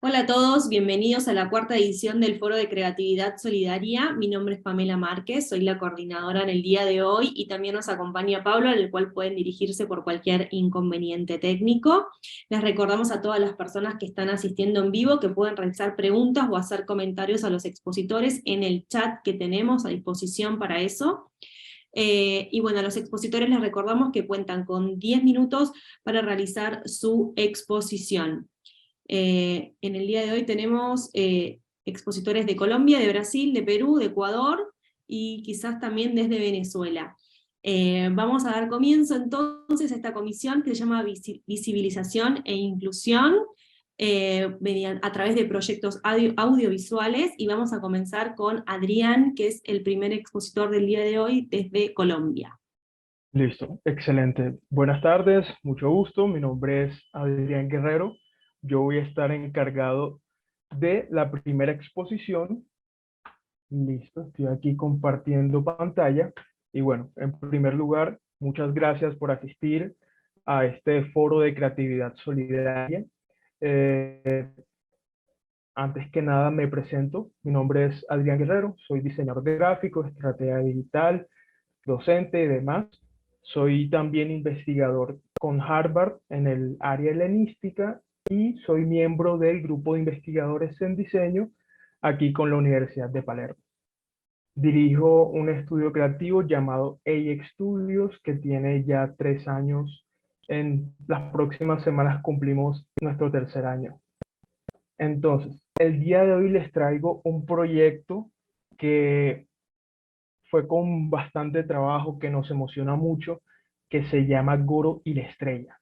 Hola a todos, bienvenidos a la cuarta edición del Foro de Creatividad Solidaria. Mi nombre es Pamela Márquez, soy la coordinadora en el día de hoy y también nos acompaña Pablo, al cual pueden dirigirse por cualquier inconveniente técnico. Les recordamos a todas las personas que están asistiendo en vivo que pueden realizar preguntas o hacer comentarios a los expositores en el chat que tenemos a disposición para eso. Y bueno, a los expositores les recordamos que cuentan con 10 minutos para realizar su exposición. En el día de hoy tenemos expositores de Colombia, de Brasil, de Perú, de Ecuador y quizás también desde Venezuela. Vamos a dar comienzo entonces a esta comisión que se llama Visibilización e Inclusión a través de proyectos audiovisuales, y vamos a comenzar con Adrián, que es el primer expositor del día de hoy desde Colombia. Listo, excelente. Buenas tardes, mucho gusto. Mi nombre es Adrián Guerrero. Yo voy a estar encargado de la primera exposición. Listo, estoy aquí compartiendo pantalla. Y bueno, en primer lugar, muchas gracias por asistir a este foro de creatividad solidaria. Eh, Antes que nada me presento. Mi nombre es Adrián Guerrero, soy diseñador gráfico, estratega digital, docente y demás. Soy también investigador con Harvard en el área helenística y soy miembro del grupo de investigadores en diseño aquí con la Universidad de Palermo. Dirijo un estudio creativo llamado AX Studios que tiene ya 3 años. En las próximas semanas cumplimos nuestro tercer año. Entonces, el día de hoy les traigo un proyecto que fue con bastante trabajo, que nos emociona mucho, que se llama Goro y la Estrella.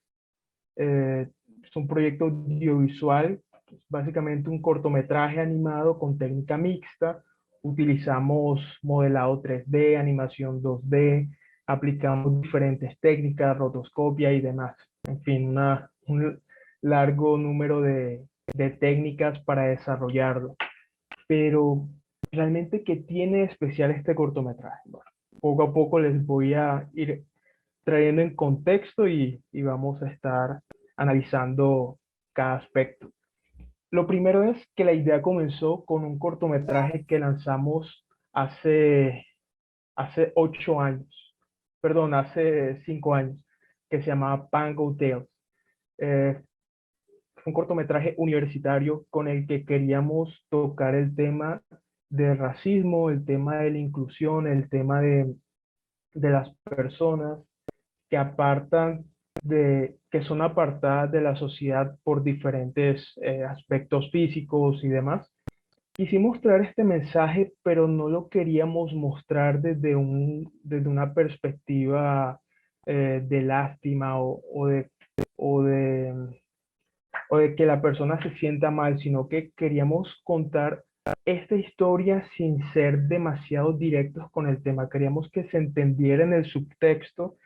Es un proyecto audiovisual, básicamente un cortometraje animado con técnica mixta. Utilizamos modelado 3D, animación 2D, aplicamos diferentes técnicas, rotoscopia y demás. En fin, un largo número de técnicas para desarrollarlo. Pero realmente, ¿qué tiene especial este cortometraje? Bueno, poco a poco les voy a ir trayendo en contexto y vamos a estar analizando cada aspecto. Lo primero es que la idea comenzó con un cortometraje que lanzamos hace 8 años, perdón, hace 5 años, que se llamaba Pango Tales. Eh, Fue un cortometraje universitario con el que queríamos tocar el tema del racismo, el tema de la inclusión, el tema de las personas que que son apartadas de la sociedad por diferentes aspectos físicos y demás. Quisimos traer este mensaje, pero no lo queríamos mostrar desde una perspectiva de lástima o de o de que la persona se sienta mal, sino que queríamos contar esta historia sin ser demasiado directos con el tema. Queríamos que se entendiera en el subtexto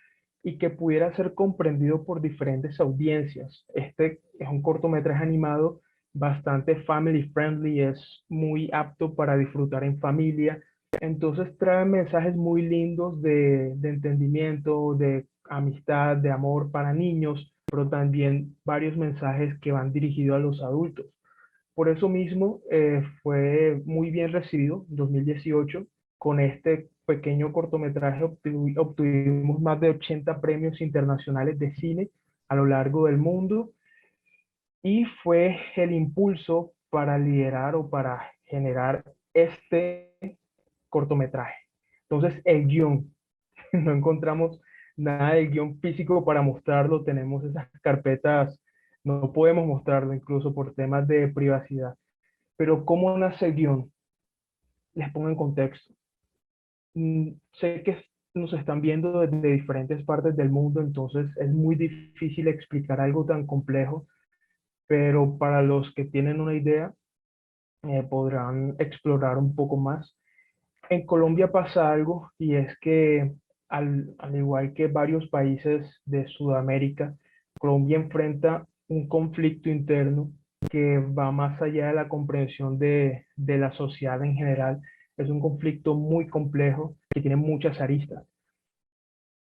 y que pudiera ser comprendido por diferentes audiencias. Este es un cortometraje animado bastante family friendly, es muy apto para disfrutar en familia. Entonces trae mensajes muy lindos de entendimiento, de amistad, de amor para niños, pero también varios mensajes que van dirigidos a los adultos. Por eso mismo fue muy bien recibido en 2018. Con este pequeño cortometraje obtuvimos más de 80 premios internacionales de cine a lo largo del mundo y fue el impulso para liderar o para generar este cortometraje. Entonces, el guión, no encontramos nada de guión físico para mostrarlo, tenemos esas carpetas, no podemos mostrarlo incluso por temas de privacidad. Pero ¿cómo nace el guión? Les pongo en contexto. Sé que nos están viendo desde diferentes partes del mundo, entonces es muy difícil explicar algo tan complejo, pero para los que tienen una idea, podrán explorar un poco más. En Colombia pasa algo, y es que al igual que varios países de Sudamérica, Colombia enfrenta un conflicto interno que va más allá de la comprensión de la sociedad en general. Es un conflicto muy complejo que tiene muchas aristas.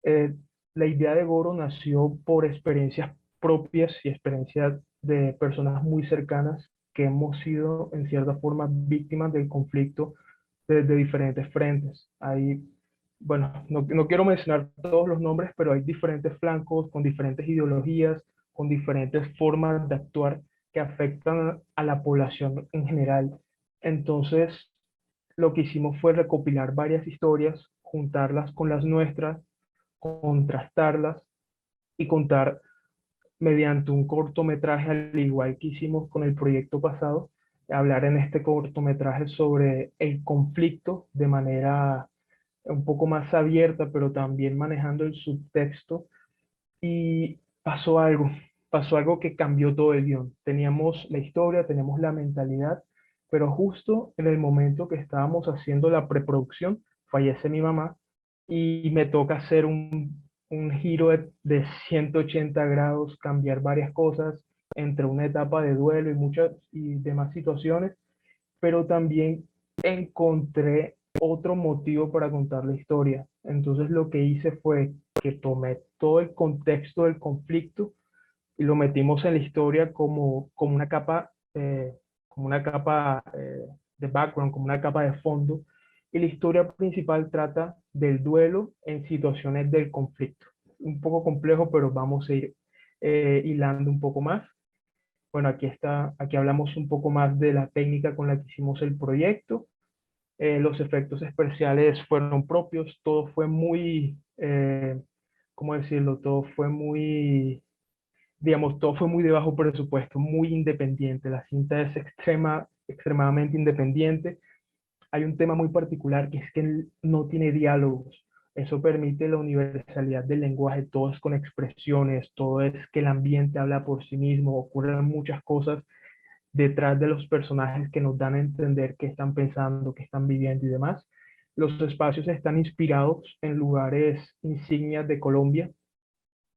Eh, la idea de Goro nació por experiencias propias y experiencias de personas muy cercanas. que hemos sido en cierta forma víctimas del conflicto desde diferentes frentes. Hay, bueno, no quiero mencionar todos los nombres, pero hay diferentes flancos con diferentes ideologías, con diferentes formas de actuar que afectan a la población en general. Entonces, lo que hicimos fue recopilar varias historias, juntarlas con las nuestras, contrastarlas y contar mediante un cortometraje, al igual que hicimos con el proyecto pasado, hablar en este cortometraje sobre el conflicto de manera un poco más abierta, pero también manejando el subtexto. Y pasó algo que cambió todo el guión. Teníamos la historia, teníamos la mentalidad, pero justo en el momento que estábamos haciendo la preproducción, fallece mi mamá y me toca hacer un giro de 180 grados, cambiar varias cosas entre una etapa de duelo y muchas y demás situaciones, pero también encontré otro motivo para contar la historia. Entonces lo que hice fue que tomé todo el contexto del conflicto y lo metimos en la historia como como una capa de background, como una capa de fondo. Y la historia principal trata del duelo en situaciones del conflicto. Un poco complejo, pero vamos a ir hilando un poco más. Bueno, aquí hablamos un poco más de la técnica con la que hicimos el proyecto. Los efectos especiales fueron propios, todo fue muy, ¿cómo decirlo? Todo fue muy, digamos, todo fue muy de bajo presupuesto, muy independiente. La cinta es extremadamente independiente. Hay un tema muy particular que es que no tiene diálogos. Eso permite la universalidad del lenguaje, todo es con expresiones, todo es que el ambiente habla por sí mismo, ocurren muchas cosas detrás de los personajes que nos dan a entender qué están pensando, qué están viviendo y demás. Los espacios están inspirados en lugares insignias de Colombia: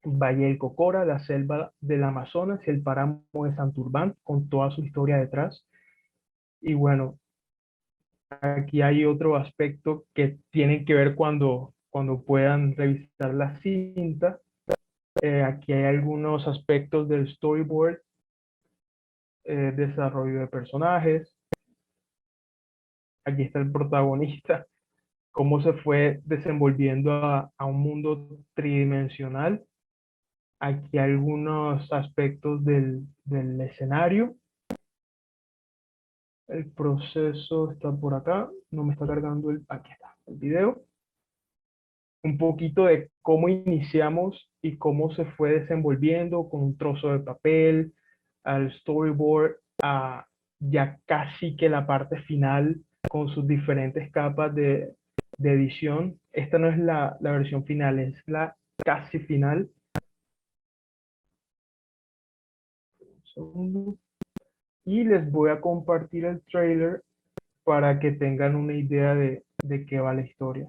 Valle del Cocora, la selva del Amazonas y el páramo de Santurbán, con toda su historia detrás. Y bueno, aquí hay otro aspecto que tienen que ver cuando puedan revisar la cinta. Aquí hay algunos aspectos del storyboard, desarrollo de personajes. Aquí está el protagonista, cómo se fue desenvolviendo a un mundo tridimensional. Aquí algunos aspectos del escenario. El proceso está por acá, no me está cargando aquí está, el video. Un poquito de cómo iniciamos y cómo se fue desenvolviendo con un trozo de papel, al storyboard, a ya casi que la parte final con sus diferentes capas de edición. Esta no es la versión final, es la casi final. Un segundo. Y les voy a compartir el trailer para que tengan una idea de qué va la historia.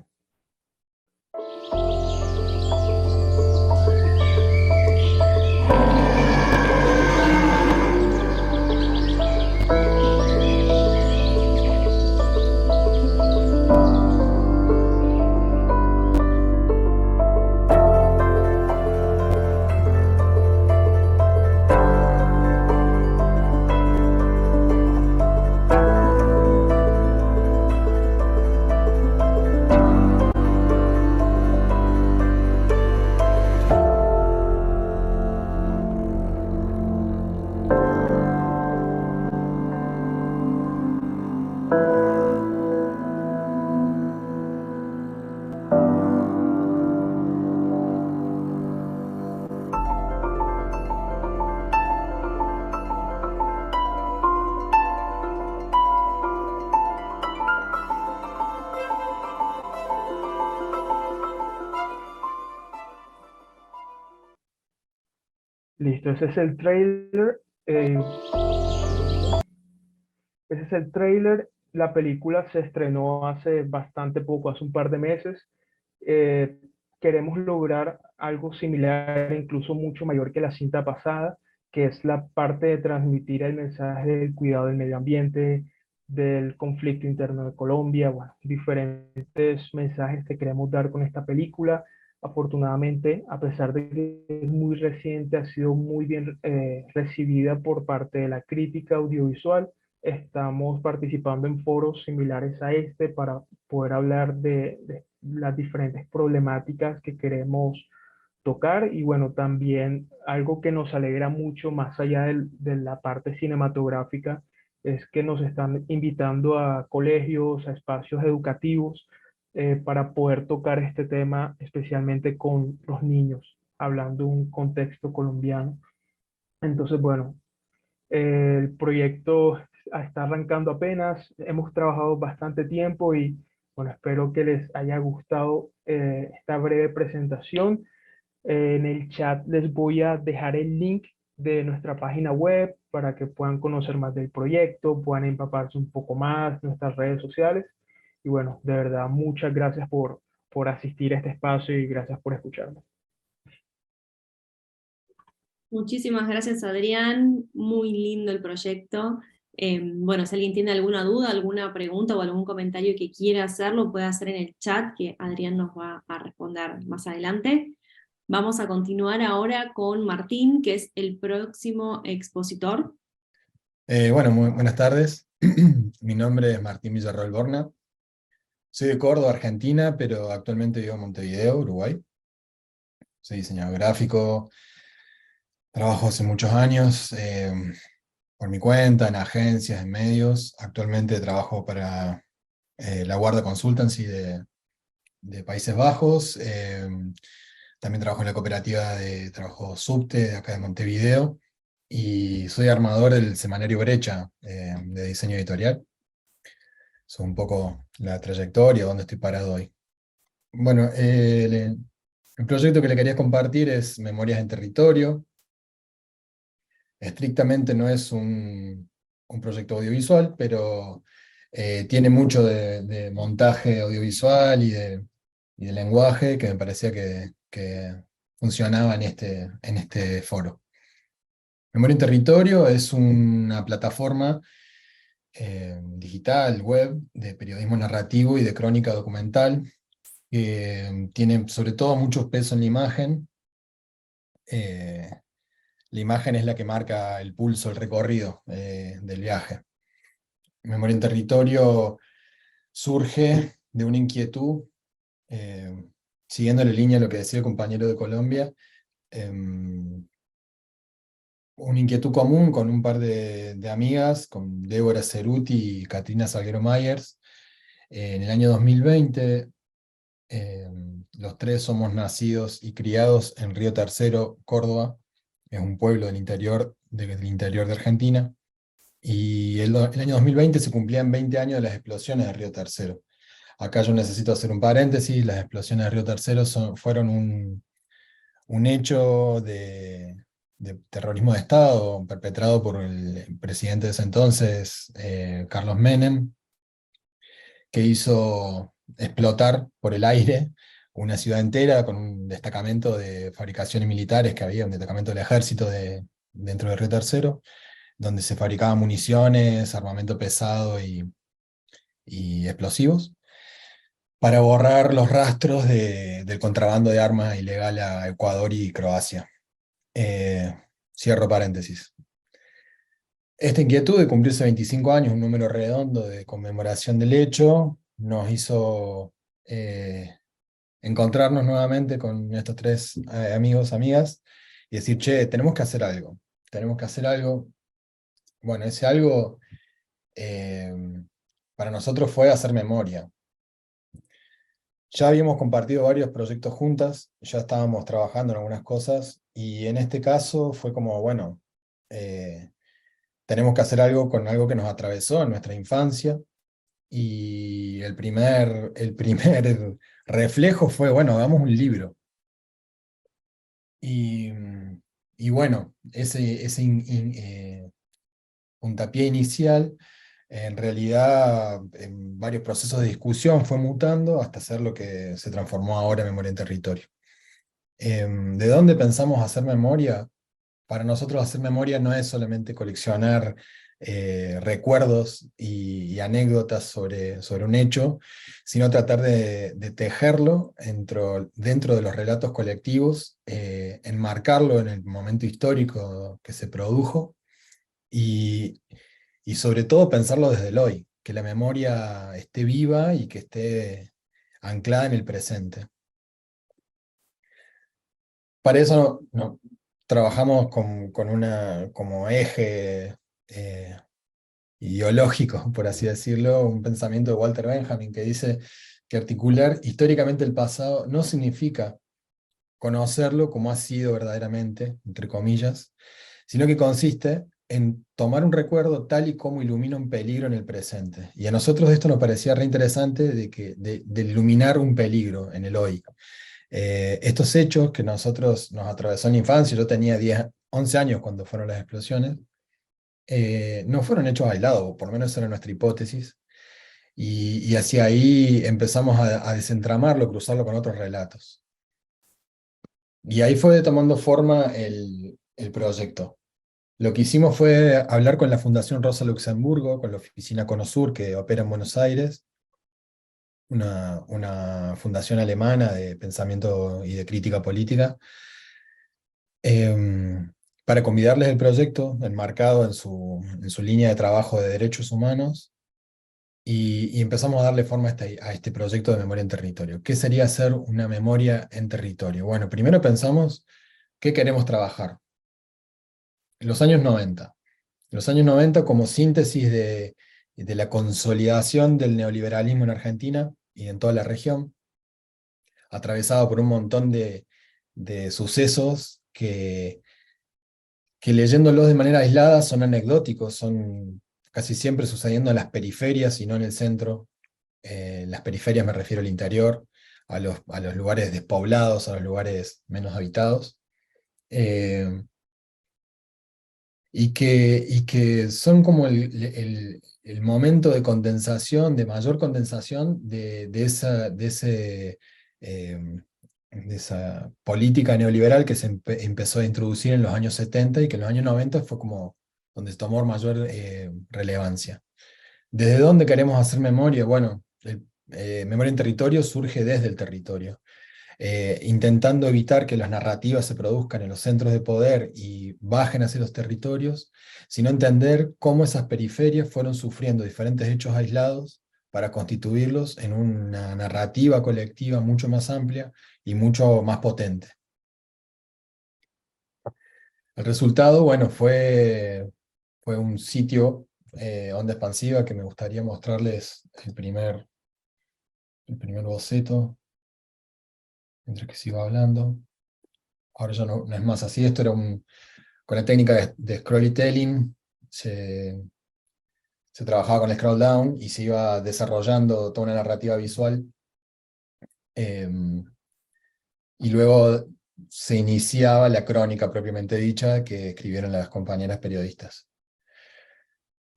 Listo, ese es el trailer. Ese es el trailer. La película se estrenó hace bastante poco, hace un par de meses. Eh, Queremos lograr algo similar, incluso mucho mayor que la cinta pasada, que es la parte de transmitir el mensaje del cuidado del medio ambiente, del conflicto interno de Colombia, bueno, diferentes mensajes que queremos dar con esta película. Afortunadamente, a pesar de que es muy reciente, ha sido muy bien recibida por parte de la crítica audiovisual. Estamos participando en foros similares a este para poder hablar de las diferentes problemáticas que queremos tocar. Y bueno, también algo que nos alegra mucho, más allá de la parte cinematográfica, es que nos están invitando a colegios, a espacios educativos, para poder tocar este tema, especialmente con los niños, hablando de un contexto colombiano. Entonces, bueno, el proyecto está arrancando apenas, hemos trabajado bastante tiempo y bueno, espero que les haya gustado esta breve presentación. En el chat les voy a dejar el link de nuestra página web para que puedan conocer más del proyecto, puedan empaparse un poco más, nuestras redes sociales. Y bueno, de verdad, muchas gracias por asistir a este espacio y gracias por escucharme. Muchísimas gracias, Adrián. Muy lindo el proyecto. Bueno, si alguien tiene alguna duda, alguna pregunta o algún comentario que quiera hacer, lo puede hacer en el chat, que Adrián nos va a responder más adelante. Vamos a continuar ahora con Martín, que es el próximo expositor. Bueno, muy buenas tardes. Mi nombre es Martín Villarroel Borna. Soy de Córdoba, Argentina, pero actualmente vivo en Montevideo, Uruguay. Soy diseñador gráfico, trabajo hace muchos años por mi cuenta, en agencias, en medios. Actualmente trabajo para la Guarda Consultancy de Países Bajos. También trabajo en la cooperativa de trabajo Subte, de acá de Montevideo. Y soy armador del semanario Brecha, de diseño editorial. Es un poco la trayectoria, dónde estoy parado hoy. Bueno, el proyecto que le quería compartir es Memorias en Territorio. Estrictamente no es un proyecto audiovisual, pero tiene mucho de montaje audiovisual y de lenguaje que me parecía que funcionaba en este foro. Memoria en Territorio es una plataforma digital, web, de periodismo narrativo y de crónica documental, que tiene sobre todo mucho peso en la imagen. La imagen es la que marca el pulso, el recorrido del viaje. Memoria en Territorio surge de una inquietud, siguiendo la línea de lo que decía el compañero de Colombia, una inquietud común con un par de amigas, con Débora Ceruti y Katrina Salguero Myers. En el año 2020, los tres somos nacidos y criados en Río Tercero, Córdoba. Es un pueblo del interior de Argentina. Y el año 2020 se cumplían 20 años de las explosiones de Río Tercero. Acá yo necesito hacer un paréntesis: las explosiones de Río Tercero fueron un hecho de terrorismo de Estado perpetrado por el presidente de ese entonces, Carlos Menem, que hizo explotar por el aire una ciudad entera con un destacamento de fabricaciones militares que había, un destacamento del ejército dentro de Río Tercero, donde se fabricaban municiones, armamento pesado y explosivos, para borrar los rastros del contrabando de armas ilegal a Ecuador y Croacia. Cierro paréntesis. Esta inquietud de cumplirse 25 años, un número redondo de conmemoración del hecho, nos hizo encontrarnos nuevamente con estos tres amigos, amigas, y decir, che, tenemos que hacer algo. Tenemos que hacer algo. Bueno, ese algo para nosotros fue hacer memoria. Ya habíamos compartido varios proyectos juntas, ya estábamos trabajando en algunas cosas, y en este caso fue como, bueno, tenemos que hacer algo con algo que nos atravesó en nuestra infancia, y el primer reflejo fue, bueno, hagamos un libro. Y bueno, ese puntapié inicial, en realidad, en varios procesos de discusión fue mutando hasta ser lo que se transformó ahora en Memoria en Territorio. ¿De dónde pensamos hacer memoria? Para nosotros hacer memoria no es solamente coleccionar recuerdos y anécdotas sobre un hecho, sino tratar de tejerlo dentro de los relatos colectivos, enmarcarlo en el momento histórico que se produjo, y, y sobre todo pensarlo desde el hoy, que la memoria esté viva y que esté anclada en el presente. Para eso trabajamos como eje ideológico, por así decirlo, un pensamiento de Walter Benjamin que dice que articular históricamente el pasado no significa conocerlo como ha sido verdaderamente, entre comillas, sino que consiste en tomar un recuerdo tal y como ilumina un peligro en el presente. Y a nosotros esto nos parecía re interesante de iluminar un peligro en el hoy. Estos hechos que nosotros nos atravesó en la infancia, yo tenía 11 años cuando fueron las explosiones, no fueron hechos aislados, o por lo menos esa era nuestra hipótesis, y hacia ahí empezamos a desentramarlo, cruzarlo con otros relatos. Y ahí fue tomando forma el proyecto. Lo que hicimos fue hablar con la Fundación Rosa Luxemburgo, con la oficina Conosur, que opera en Buenos Aires, una fundación alemana de pensamiento y de crítica política, para convidarles el proyecto, enmarcado en su línea de trabajo de derechos humanos, y empezamos a darle forma a este proyecto de memoria en territorio. ¿Qué sería hacer una memoria en territorio? Bueno, primero pensamos qué queremos trabajar. En los años 90. Los años 90 como síntesis de la consolidación del neoliberalismo en Argentina y en toda la región, atravesado por un montón de sucesos que leyéndolos de manera aislada son anecdóticos, son casi siempre sucediendo en las periferias y no en el centro. Las periferias me refiero al interior, a los lugares despoblados, a los lugares menos habitados. Y que son como el momento de condensación, de mayor condensación de esa política neoliberal que se empezó a introducir en los años 70 y que en los años 90 fue como donde tomó mayor relevancia. ¿Desde dónde queremos hacer memoria? Bueno, memoria en territorio surge desde el territorio. Intentando evitar que las narrativas se produzcan en los centros de poder y bajen hacia los territorios, sino entender cómo esas periferias fueron sufriendo diferentes hechos aislados para constituirlos en una narrativa colectiva mucho más amplia y mucho más potente. El resultado, bueno, fue un sitio, Onda Expansiva, que me gustaría mostrarles el primer boceto, mientras que sigo hablando. Ahora ya no es más así, esto era con la técnica de storytelling, se trabajaba con el scroll down y se iba desarrollando toda una narrativa visual, y luego se iniciaba la crónica propiamente dicha que escribieron las compañeras periodistas.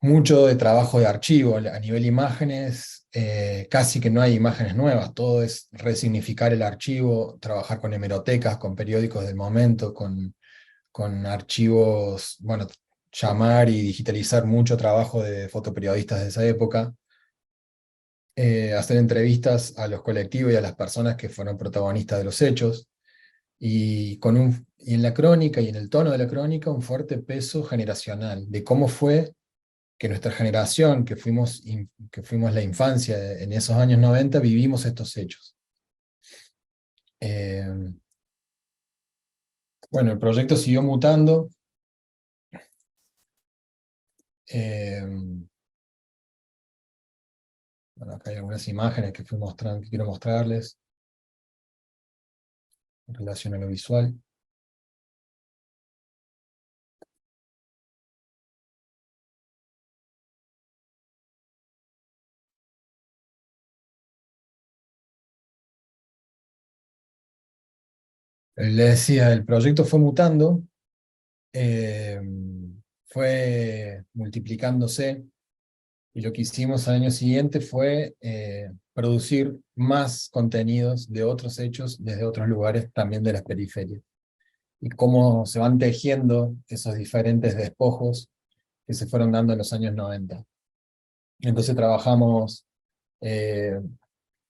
Mucho de trabajo de archivo a nivel imágenes, casi que no hay imágenes nuevas, todo es resignificar el archivo, trabajar con hemerotecas, con periódicos del momento, con archivos, bueno, llamar y digitalizar mucho trabajo de fotoperiodistas de esa época, hacer entrevistas a los colectivos y a las personas que fueron protagonistas de los hechos, y en la crónica y en el tono de la crónica un fuerte peso generacional, de cómo fue que nuestra generación, que fuimos la infancia en esos años 90, vivimos estos hechos. Bueno, el proyecto siguió mutando. Bueno, acá hay algunas imágenes que quiero mostrarles en relación a lo visual. Le decía, el proyecto fue mutando, fue multiplicándose, y lo que hicimos al año siguiente fue producir más contenidos de otros hechos desde otros lugares, también de las periferias. Y cómo se van tejiendo esos diferentes despojos que se fueron dando en los años 90. Entonces trabajamos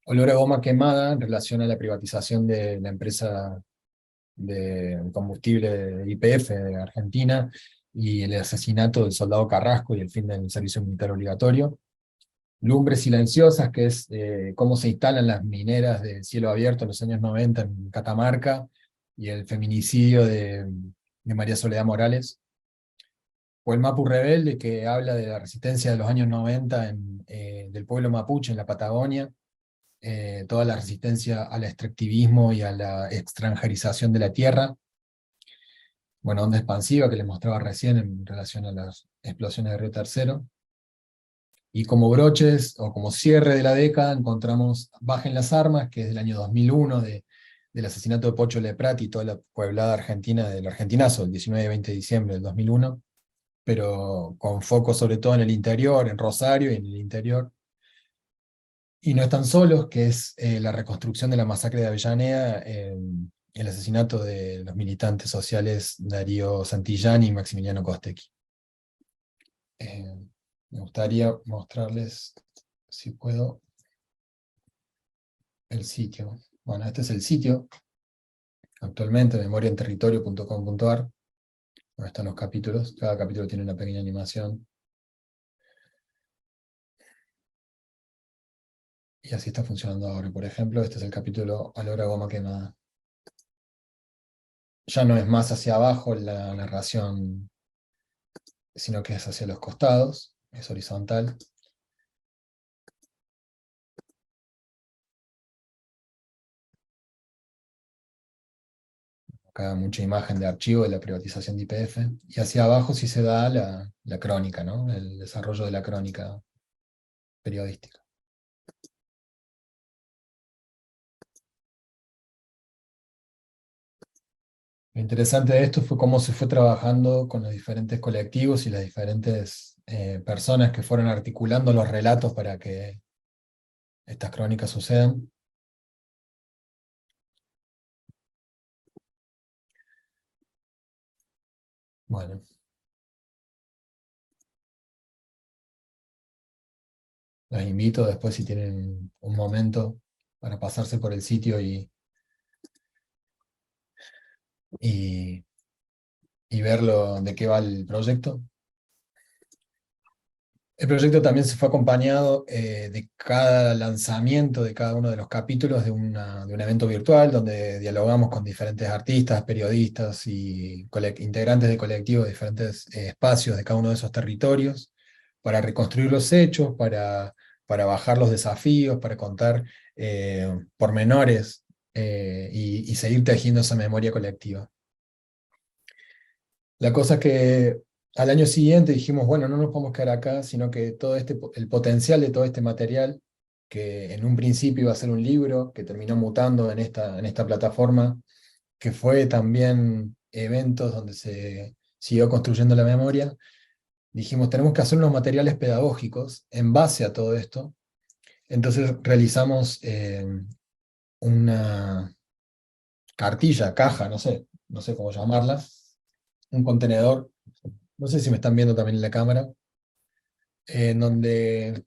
olor a goma quemada en relación a la privatización de la empresa de combustible de YPF de Argentina, y el asesinato del soldado Carrasco y el fin del servicio militar obligatorio. Lumbres silenciosas, que es cómo se instalan las mineras de cielo abierto en los años 90 en Catamarca, y el feminicidio de María Soledad Morales. O el Mapu Rebelde, que habla de la resistencia de los años 90 del pueblo mapuche en la Patagonia, toda la resistencia al extractivismo y a la extranjerización de la tierra. Bueno, onda expansiva que les mostraba recién en relación a las explosiones de Río Tercero. Y como broches, o como cierre de la década, encontramos Bajen las Armas, que es del año 2001, del asesinato de Pocho Leprati y toda la pueblada argentina del Argentinazo, el 19 y 20 de diciembre del 2001, pero con foco sobre todo en el interior, en Rosario y en el interior. Y No están solos, que es la reconstrucción de la masacre de Avellaneda, el asesinato de los militantes sociales Darío Santillán y Maximiliano Costecchi. Me gustaría mostrarles, si puedo, el sitio. Bueno, este es el sitio, actualmente, memoriaenterritorio.com.ar, donde están los capítulos. Cada capítulo tiene una pequeña animación. Y así está funcionando ahora. Por ejemplo, este es el capítulo Olor a goma quemada. Ya no es más hacia abajo la narración, sino que es hacia los costados, es horizontal. Acá mucha imagen de archivo de la privatización de YPF. Y hacia abajo sí se da la crónica, ¿no? El desarrollo de la crónica periodística. Lo interesante de esto fue cómo se fue trabajando con los diferentes colectivos y las diferentes personas que fueron articulando los relatos para que estas crónicas sucedan. Bueno, los invito después, si tienen un momento, para pasarse por el sitio y, y ver de qué va el proyecto. El proyecto también se fue acompañado de cada lanzamiento de cada uno de los capítulos de un evento virtual, donde dialogamos con diferentes artistas, periodistas y integrantes de colectivos de diferentes espacios de cada uno de esos territorios, para reconstruir los hechos, para bajar los desafíos, para contar pormenores y seguir tejiendo esa memoria colectiva. La cosa es que al año siguiente dijimos, bueno, no nos podemos quedar acá, sino que el potencial de todo este material, que en un principio iba a ser un libro, que terminó mutando en esta plataforma, que fue también eventos donde se siguió construyendo la memoria, dijimos, tenemos que hacer unos materiales pedagógicos en base a todo esto. Entonces realizamos una cartilla, caja, no sé cómo llamarla, un contenedor, no sé si me están viendo también en la cámara, en donde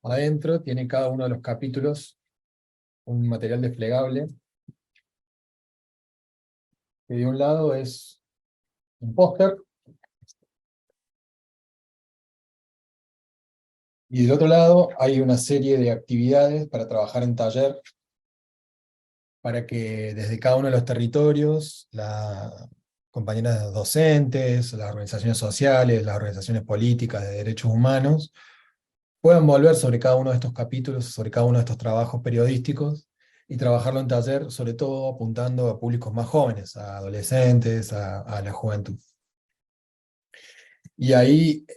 adentro tiene cada uno de los capítulos un material desplegable, que de un lado es un póster, y del otro lado hay una serie de actividades para trabajar en taller, para que desde cada uno de los territorios, las compañeras docentes, las organizaciones sociales, las organizaciones políticas de derechos humanos, puedan volver sobre cada uno de estos capítulos, sobre cada uno de estos trabajos periodísticos, y trabajarlo en taller, sobre todo apuntando a públicos más jóvenes, a adolescentes, a la juventud. Y ahí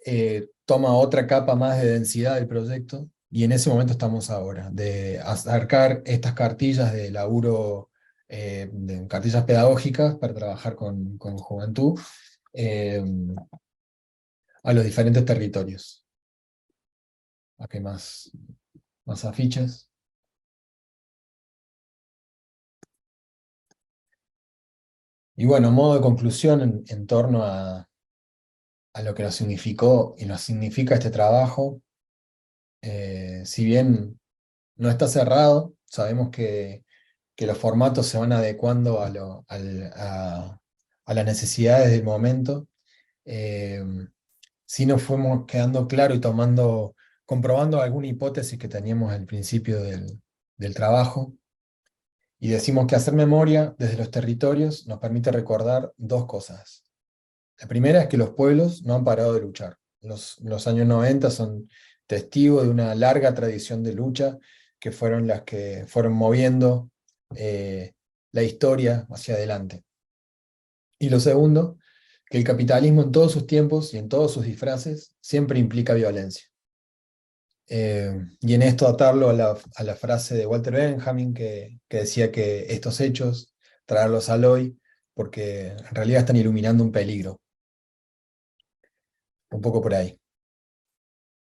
toma otra capa más de densidad del proyecto, y en ese momento estamos ahora, de acercar estas cartillas de laburo, de cartillas pedagógicas para trabajar con juventud, eh, a los diferentes territorios. Aquí hay más afiches. Y bueno, modo de conclusión en torno a a lo que nos significó y nos significa este trabajo. Si bien no está cerrado, sabemos que los formatos se van adecuando a las necesidades del momento. Eh, sí nos fuimos quedando claro y comprobando alguna hipótesis que teníamos al principio del trabajo, y decimos que hacer memoria desde los territorios nos permite recordar dos cosas. La primera es que los pueblos no han parado de luchar. Los años 90 son testigos de una larga tradición de lucha que fueron las que fueron moviendo la historia hacia adelante. Y lo segundo, que el capitalismo en todos sus tiempos y en todos sus disfraces siempre implica violencia. Y en esto atarlo a la frase de Walter Benjamin que decía que estos hechos, traerlos al hoy, porque en realidad están iluminando un peligro. Un poco por ahí.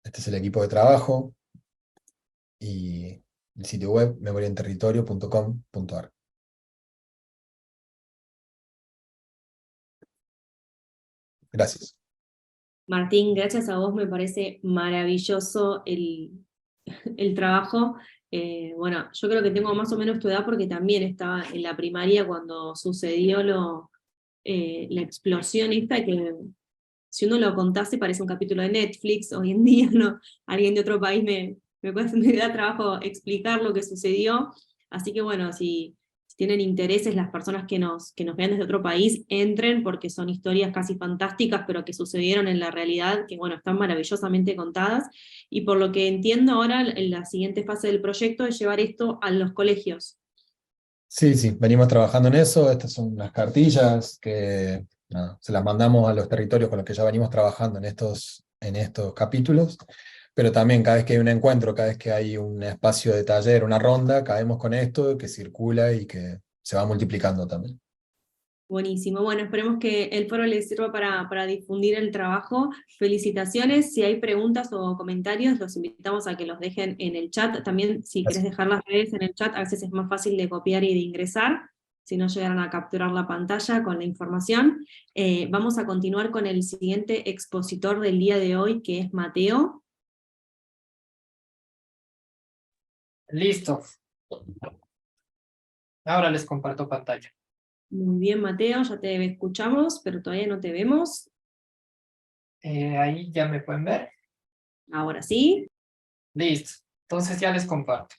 Este es el equipo de trabajo y el sitio web memoriaenterritorio.com.ar. Gracias. Martín, gracias a vos, me parece maravilloso el trabajo. Bueno, yo creo que tengo más o menos tu edad porque también estaba en la primaria cuando sucedió la explosión esta, que si uno lo contase parece un capítulo de Netflix. Hoy en día no, alguien de otro país me da trabajo explicar lo que sucedió. Así que bueno, si tienen intereses las personas que nos vean desde otro país, entren, porque son historias casi fantásticas, pero que sucedieron en la realidad, que bueno, están maravillosamente contadas. Y por lo que entiendo ahora, en la siguiente fase del proyecto es llevar esto a los colegios. Sí, sí, venimos trabajando en eso. Estas son unas cartillas que nada, se las mandamos a los territorios con los que ya venimos trabajando en estos capítulos. Pero también cada vez que hay un encuentro, cada vez que hay un espacio de taller, una ronda, caemos con esto, que circula y que se va multiplicando también. Buenísimo. Bueno, esperemos que el foro les sirva para difundir el trabajo. Felicitaciones. Si hay preguntas o comentarios, los invitamos a que los dejen en el chat. También, si querés Gracias. dejar las redes en el chat, a veces es más fácil de copiar y de ingresar, si no llegaran a capturar la pantalla con la información. Vamos a continuar con el siguiente expositor del día de hoy, que es Mateo. Listo. Ahora les comparto pantalla. Muy bien, Mateo, ya te escuchamos, pero todavía no te vemos. Ahí ya me pueden ver. Ahora sí, Listo. Entonces ya les comparto.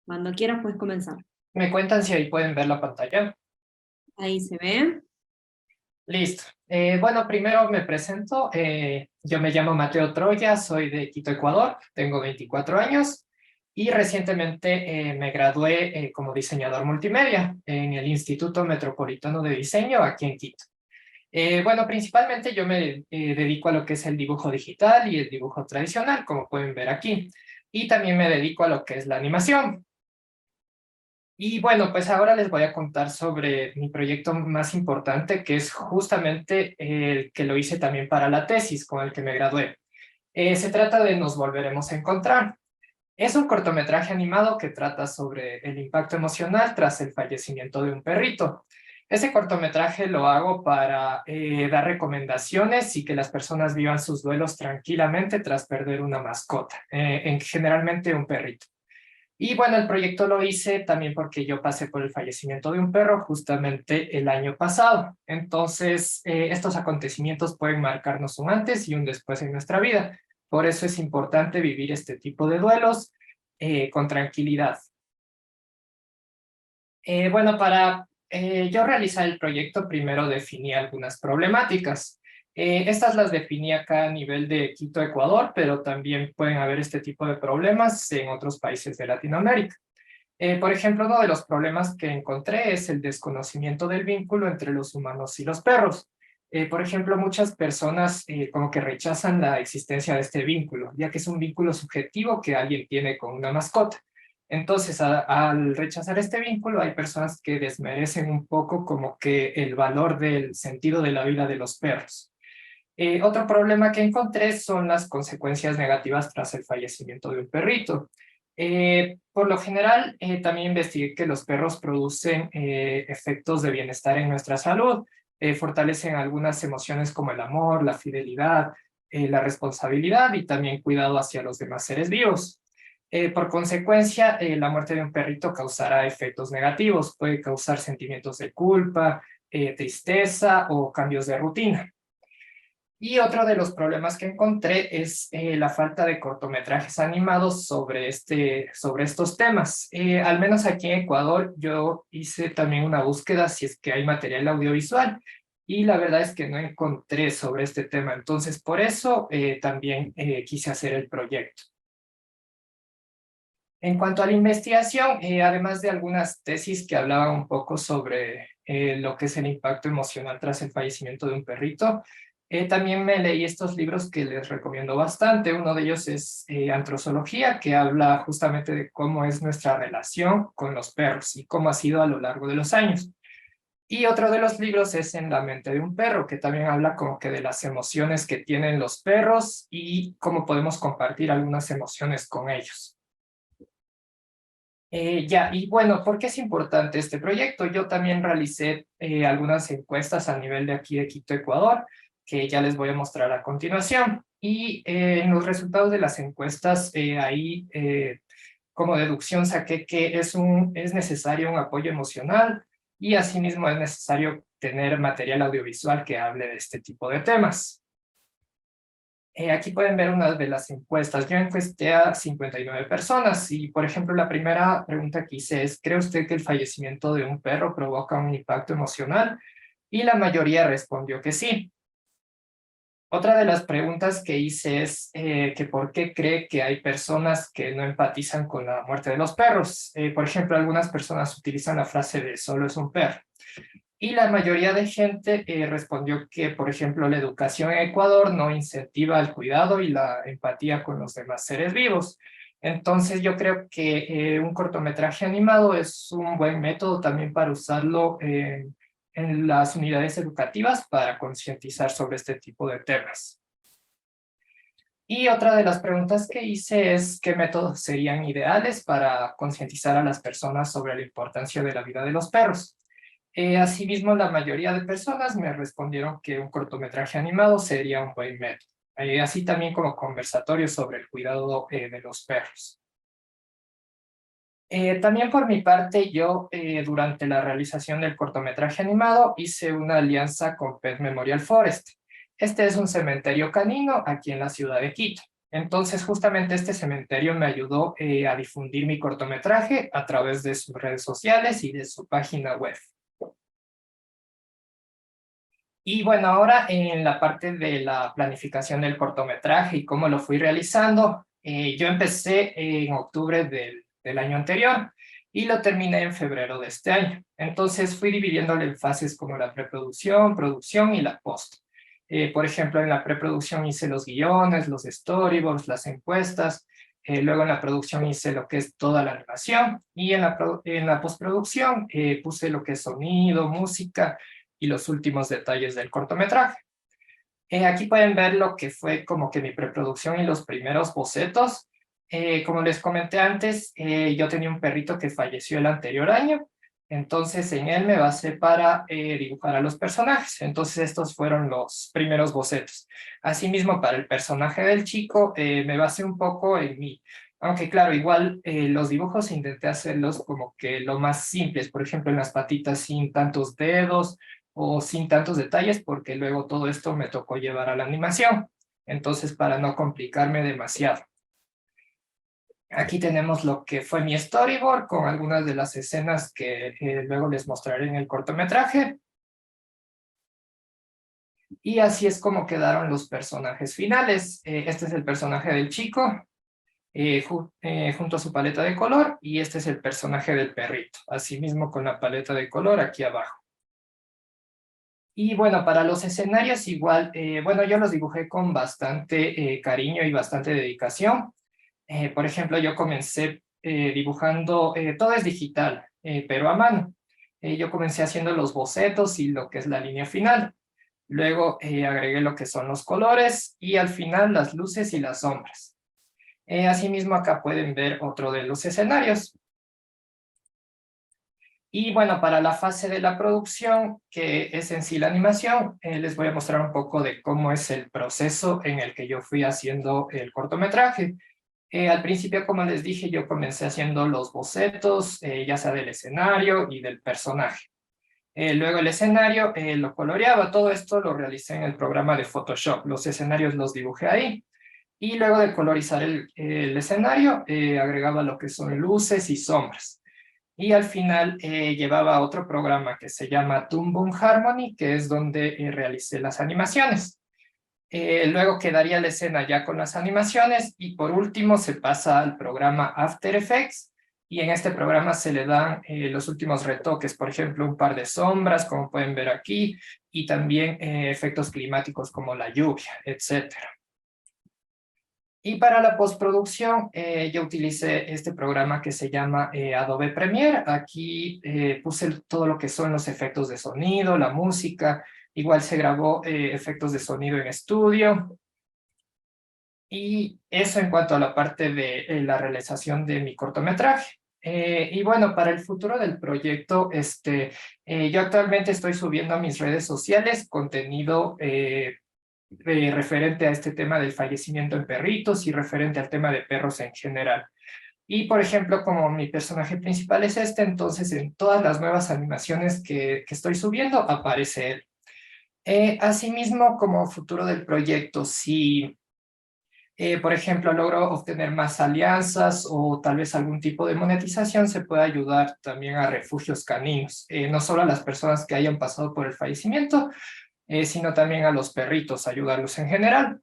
cuando quieras puedes comenzar. Me cuentan si ahí pueden ver la pantalla. Ahí se ve. Listo. Bueno, primero me presento. Yo me llamo Mateo Troya, soy de Quito, Ecuador, tengo 24 años y recientemente me gradué como diseñador multimedia en el Instituto Metropolitano de Diseño aquí en Quito. Bueno, principalmente yo me dedico a lo que es el dibujo digital y el dibujo tradicional, como pueden ver aquí, y también me dedico a lo que es la animación. Y bueno, pues ahora les voy a contar sobre mi proyecto más importante, que es justamente el que lo hice también para la tesis con el que me gradué. Se trata de Nos Volveremos a Encontrar. Es un cortometraje animado que trata sobre el impacto emocional tras el fallecimiento de un perrito. Ese cortometraje lo hago para dar recomendaciones y que las personas vivan sus duelos tranquilamente tras perder una mascota, generalmente un perrito. Y bueno, el proyecto lo hice también porque yo pasé por el fallecimiento de un perro justamente el año pasado. Entonces, estos acontecimientos pueden marcarnos un antes y un después en nuestra vida. Por eso es importante vivir este tipo de duelos con tranquilidad. Bueno, para yo realizar el proyecto, primero definí algunas problemáticas. Estas las definí acá a nivel de Quito, Ecuador, pero también pueden haber este tipo de problemas en otros países de Latinoamérica. Por ejemplo, uno de los problemas que encontré es el desconocimiento del vínculo entre los humanos y los perros. Por ejemplo, muchas personas como que rechazan la existencia de este vínculo, ya que es un vínculo subjetivo que alguien tiene con una mascota. Entonces, al rechazar este vínculo, hay personas que desmerecen un poco como que el valor del sentido de la vida de los perros. Otro problema que encontré son las consecuencias negativas tras el fallecimiento de un perrito. Por lo general, también investigué que los perros producen efectos de bienestar en nuestra salud, fortalecen algunas emociones como el amor, la fidelidad, la responsabilidad y también cuidado hacia los demás seres vivos. Por consecuencia, la muerte de un perrito causará efectos negativos, puede causar sentimientos de culpa, tristeza o cambios de rutina. Y otro de los problemas que encontré es la falta de cortometrajes animados sobre estos temas. Al menos aquí en Ecuador yo hice también una búsqueda si es que hay material audiovisual y la verdad es que no encontré sobre este tema. Entonces por eso también quise hacer el proyecto. En cuanto a la investigación, además de algunas tesis que hablaban un poco sobre lo que es el impacto emocional tras el fallecimiento de un perrito, también me leí estos libros que les recomiendo bastante. Uno de ellos es Antrozoología, que habla justamente de cómo es nuestra relación con los perros y cómo ha sido a lo largo de los años. Y otro de los libros es En la mente de un perro, que también habla como que de las emociones que tienen los perros y cómo podemos compartir algunas emociones con ellos. Y bueno, ¿por qué es importante este proyecto? Yo también realicé algunas encuestas a nivel de aquí de Quito, Ecuador, que ya les voy a mostrar a continuación. Y en los resultados de las encuestas, como deducción saqué que es necesario un apoyo emocional y asimismo es necesario tener material audiovisual que hable de este tipo de temas. Aquí pueden ver una de las encuestas. Yo encuesté a 59 personas y, por ejemplo, la primera pregunta que hice es, ¿cree usted que el fallecimiento de un perro provoca un impacto emocional? Y la mayoría respondió que sí. Otra de las preguntas que hice es que ¿por qué cree que hay personas que no empatizan con la muerte de los perros? Por ejemplo, algunas personas utilizan la frase de solo es un perro. Y la mayoría de gente respondió que, por ejemplo, la educación en Ecuador no incentiva el cuidado y la empatía con los demás seres vivos. Entonces yo creo que un cortometraje animado es un buen método también para usarlo en las unidades educativas para concientizar sobre este tipo de temas. Y otra de las preguntas que hice es qué métodos serían ideales para concientizar a las personas sobre la importancia de la vida de los perros. Asimismo, la mayoría de personas me respondieron que un cortometraje animado sería un buen método. Así también como conversatorios sobre el cuidado de los perros. También por mi parte, yo durante la realización del cortometraje animado hice una alianza con Pet Memorial Forest. Este es un cementerio canino aquí en la ciudad de Quito. Entonces, justamente este cementerio me ayudó a difundir mi cortometraje a través de sus redes sociales y de su página web. Y bueno, ahora en la parte de la planificación del cortometraje y cómo lo fui realizando, yo empecé en octubre del año anterior y lo terminé en febrero de este año. Entonces fui dividiéndolo en fases como la preproducción, producción y la post. Por ejemplo, en la preproducción hice los guiones, los storyboards, las encuestas. Luego en la producción hice lo que es toda la animación y en la postproducción puse lo que es sonido, música y los últimos detalles del cortometraje. Aquí pueden ver lo que fue como que mi preproducción y los primeros bocetos. Como les comenté antes, yo tenía un perrito que falleció el anterior año, entonces en él me basé para dibujar a los personajes. Entonces estos fueron los primeros bocetos. Asimismo, para el personaje del chico, me basé un poco en mí. Aunque claro, igual los dibujos intenté hacerlos como que lo más simples, por ejemplo en las patitas sin tantos dedos, o sin tantos detalles, porque luego todo esto me tocó llevar a la animación. Entonces, para no complicarme demasiado. Aquí tenemos lo que fue mi storyboard con algunas de las escenas que luego les mostraré en el cortometraje. Y así es como quedaron los personajes finales. Este es el personaje del chico, junto a su paleta de color, y este es el personaje del perrito, asimismo con la paleta de color aquí abajo. Y bueno, para los escenarios igual, bueno, yo los dibujé con bastante cariño y bastante dedicación. Por ejemplo, yo comencé dibujando, todo es digital, pero a mano. Yo comencé haciendo los bocetos y lo que es la línea final. Luego agregué lo que son los colores y al final las luces y las sombras. Asimismo, acá pueden ver otro de los escenarios. Y bueno, para la fase de la producción, que es en sí la animación, les voy a mostrar un poco de cómo es el proceso en el que yo fui haciendo el cortometraje. Al principio, como les dije, yo comencé haciendo los bocetos, ya sea del escenario y del personaje. Luego el escenario lo coloreaba, todo esto lo realicé en el programa de Photoshop, los escenarios los dibujé ahí. Y luego de colorizar el escenario, agregaba lo que son luces y sombras. Y al final llevaba otro programa que se llama Toon Boom Harmony, que es donde realicé las animaciones. Luego quedaría la escena ya con las animaciones y por último se pasa al programa After Effects y en este programa se le dan los últimos retoques, por ejemplo, un par de sombras, como pueden ver aquí, y también efectos climáticos como la lluvia, etc. Y para la postproducción, yo utilicé este programa que se llama Adobe Premiere. Aquí puse todo lo que son los efectos de sonido, la música. Igual se grabó efectos de sonido en estudio. Y eso en cuanto a la parte de la realización de mi cortometraje. Y bueno, para el futuro del proyecto, yo actualmente estoy subiendo a mis redes sociales contenido referente a este tema del fallecimiento en perritos y referente al tema de perros en general. Y por ejemplo, como mi personaje principal es entonces en todas las nuevas animaciones que estoy subiendo aparece él. Asimismo, como futuro del proyecto, si por ejemplo logro obtener más alianzas o tal vez algún tipo de monetización, se puede ayudar también a refugios caninos, no solo a las personas que hayan pasado por el fallecimiento, sino también a los perritos, ayudarlos en general.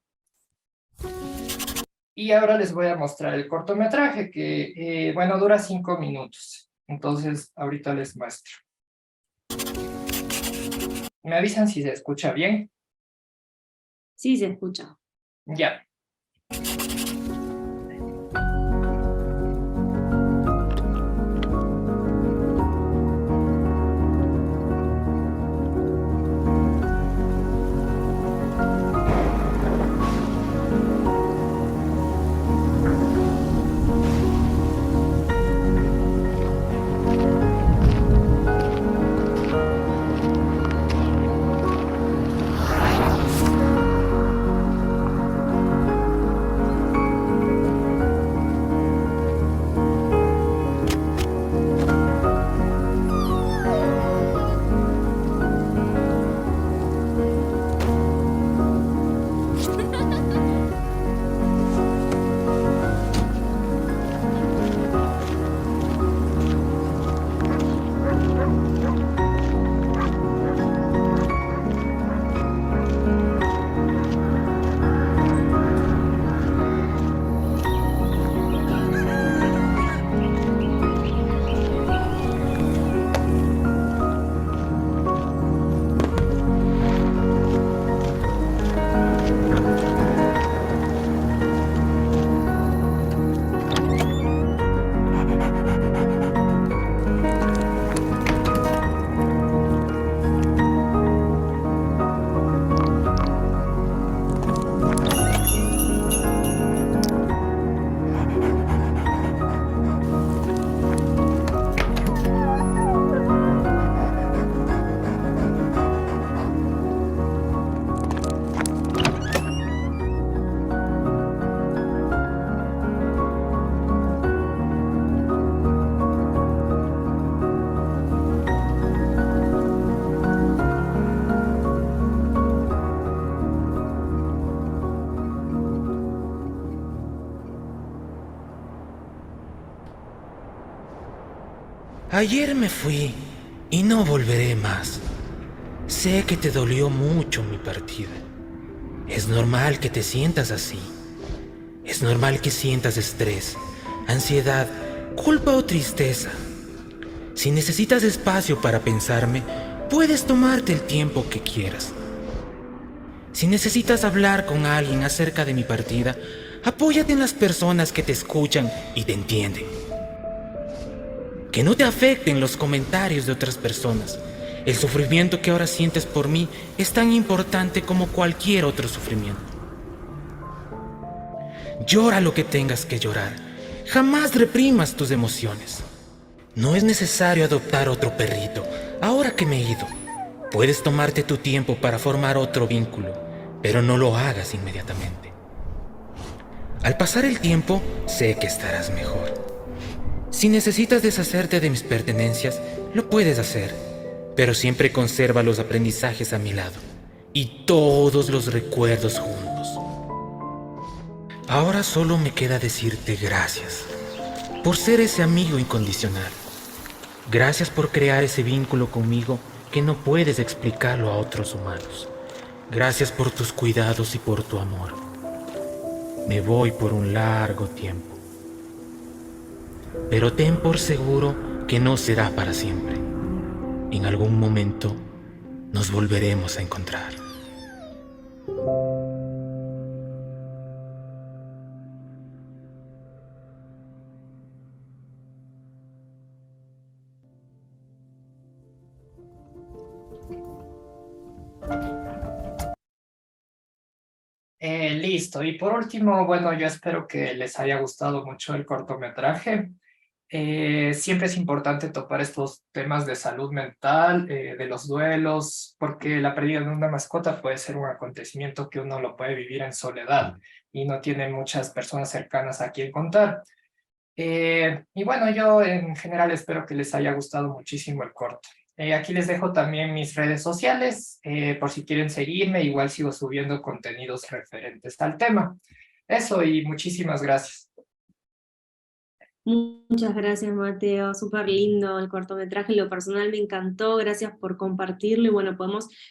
Y ahora les voy a mostrar el cortometraje que, bueno, dura 5 minutos. Entonces, ahorita les muestro. ¿Me avisan si se escucha bien? Sí, se escucha. Ya. Ayer me fui y no volveré más. Sé que te dolió mucho mi partida. Es normal que te sientas así. Es normal que sientas estrés, ansiedad, culpa o tristeza. Si necesitas espacio para pensarme, puedes tomarte el tiempo que quieras. Si necesitas hablar con alguien acerca de mi partida, apóyate en las personas que te escuchan y te entienden. Que no te afecten los comentarios de otras personas. El sufrimiento que ahora sientes por mí es tan importante como cualquier otro sufrimiento. Llora lo que tengas que llorar. Jamás reprimas tus emociones. No es necesario adoptar otro perrito. Ahora que me he ido, puedes tomarte tu tiempo para formar otro vínculo, pero no lo hagas inmediatamente. Al pasar el tiempo, sé que estarás mejor. Si necesitas deshacerte de mis pertenencias, lo puedes hacer, pero siempre conserva los aprendizajes a mi lado y todos los recuerdos juntos. Ahora solo me queda decirte gracias por ser ese amigo incondicional. Gracias por crear ese vínculo conmigo que no puedes explicarlo a otros humanos. Gracias por tus cuidados y por tu amor. Me voy por un largo tiempo, pero ten por seguro que no será para siempre. En algún momento nos volveremos a encontrar. Listo. Y por último, bueno, yo espero que les haya gustado mucho el cortometraje. Siempre es importante topar estos temas de salud mental, de los duelos, porque la pérdida de una mascota puede ser un acontecimiento que uno lo puede vivir en soledad y no tiene muchas personas cercanas a quien contar. Y bueno, yo en general espero que les haya gustado muchísimo el corto. Aquí les dejo también mis redes sociales, por si quieren seguirme, igual sigo subiendo contenidos referentes al tema. Eso y muchísimas gracias. Muchas gracias, Mateo, súper lindo el cortometraje, en lo personal me encantó, gracias por compartirlo, y bueno,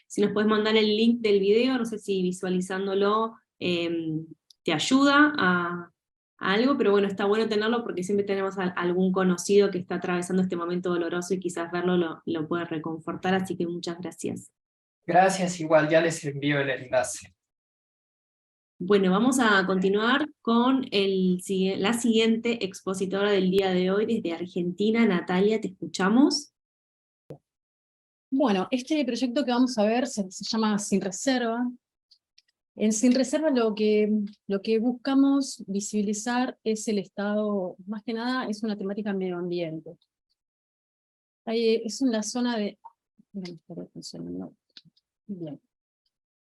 si nos puedes mandar el link del video, no sé si visualizándolo te ayuda a algo, pero bueno, está bueno tenerlo porque siempre tenemos algún conocido que está atravesando este momento doloroso y quizás verlo lo puede reconfortar, así que muchas gracias. Gracias, igual ya les envío el enlace. Bueno, vamos a continuar con la siguiente expositora del día de hoy desde Argentina. Natalia, te escuchamos. Bueno, este proyecto que vamos a ver se llama Sin Reserva. En Sin Reserva lo que buscamos visibilizar es el estado, más que nada es una temática medio ambiente. Es una zona de... Bien.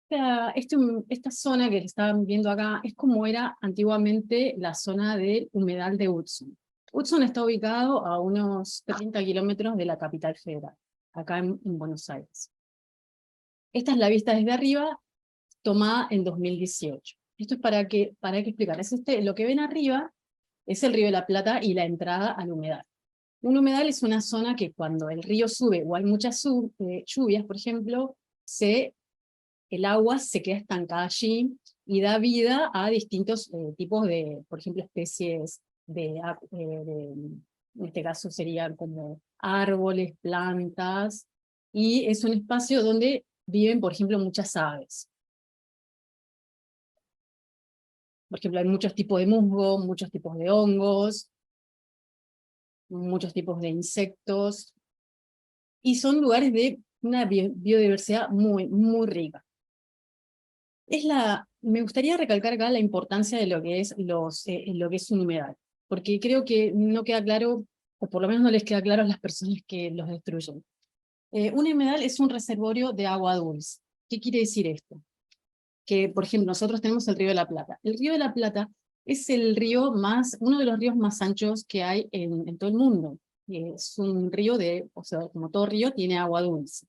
Esta zona que están viendo acá es como era antiguamente la zona del humedal de Hudson. Hudson está ubicado a unos 30 kilómetros de la capital federal, acá en Buenos Aires. Esta es la vista desde arriba, tomada en 2018. Esto es para qué explicar. Lo que ven arriba es el río de la Plata y la entrada al humedal. Un humedal es una zona que cuando el río sube o hay muchas lluvias, por ejemplo, el agua se queda estancada allí y da vida a distintos tipos de, por ejemplo, especies en este caso serían como árboles, plantas, y es un espacio donde viven, por ejemplo, muchas aves. Por ejemplo, hay muchos tipos de musgo, muchos tipos de hongos, muchos tipos de insectos, y son lugares de una biodiversidad muy, muy rica. Me gustaría recalcar acá la importancia de lo que es un humedal, porque creo que no queda claro, o por lo menos no les queda claro a las personas que los destruyen. Un humedal es un reservorio de agua dulce. ¿Qué quiere decir esto? Que, por ejemplo, nosotros tenemos el Río de la Plata. El Río de la Plata es uno de los ríos más anchos que hay en todo el mundo. Es un río o sea, como todo río, tiene agua dulce.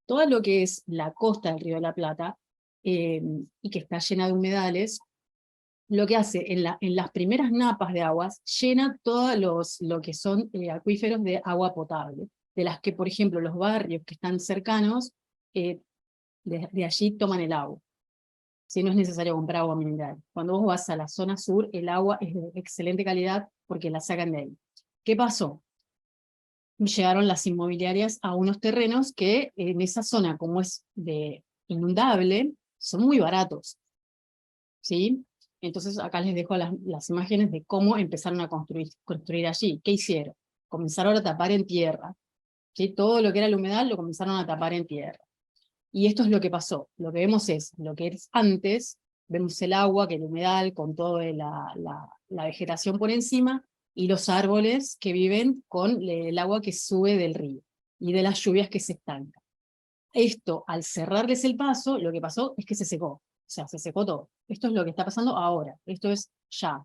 Todo lo que es la costa del Río de la Plata, y que está llena de humedales, lo que hace en las primeras napas de aguas, llena todos lo que son acuíferos de agua potable, de las que, por ejemplo, los barrios que están cercanos, de allí toman el agua. Si no es necesario comprar agua mineral. Cuando vos vas a la zona sur, el agua es de excelente calidad porque la sacan de ahí. ¿Qué pasó? Llegaron las inmobiliarias a unos terrenos que en esa zona, como es inundable, son muy baratos. ¿Sí? Entonces acá les dejo las imágenes de cómo empezaron a construir allí. ¿Qué hicieron? Comenzaron a tapar en tierra. ¿Sí? Todo lo que era el humedal lo comenzaron a tapar en tierra. Y esto es lo que pasó. Lo que vemos es lo que es antes, vemos el agua, que el humedal, con toda la vegetación por encima, y los árboles que viven con el agua que sube del río y de las lluvias que se estancan. Esto, al cerrarles el paso, lo que pasó es que se secó, o sea, se secó todo. Esto es lo que está pasando ahora, esto es ya,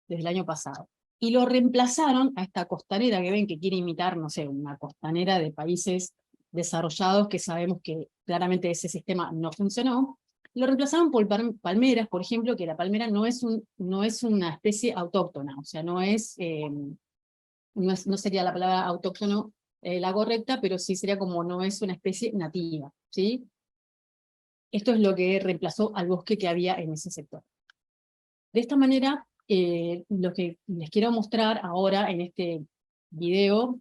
desde el año pasado. Y lo reemplazaron a esta costanera que ven que quiere imitar, no sé, una costanera de países desarrollados que sabemos que claramente ese sistema no funcionó. Lo reemplazaron por palmeras, por ejemplo, que la palmera no es una especie autóctona, o sea, no sería la palabra autóctono la correcta, pero sí sería como no es una especie nativa, ¿sí? Esto es lo que reemplazó al bosque que había en ese sector. De esta manera, lo que les quiero mostrar ahora en este video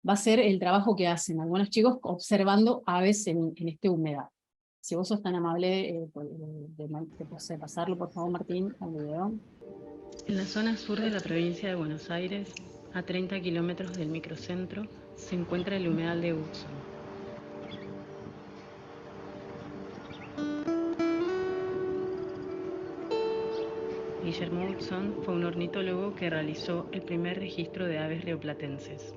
va a ser el trabajo que hacen algunos chicos observando aves en este humedal. Si vos sos tan amable de pasarlo, por favor, Martín, al video. En la zona sur de la provincia de Buenos Aires, a 30 kilómetros del microcentro, se encuentra el humedal de Hudson. Guillermo Hudson fue un ornitólogo que realizó el primer registro de aves rioplatenses.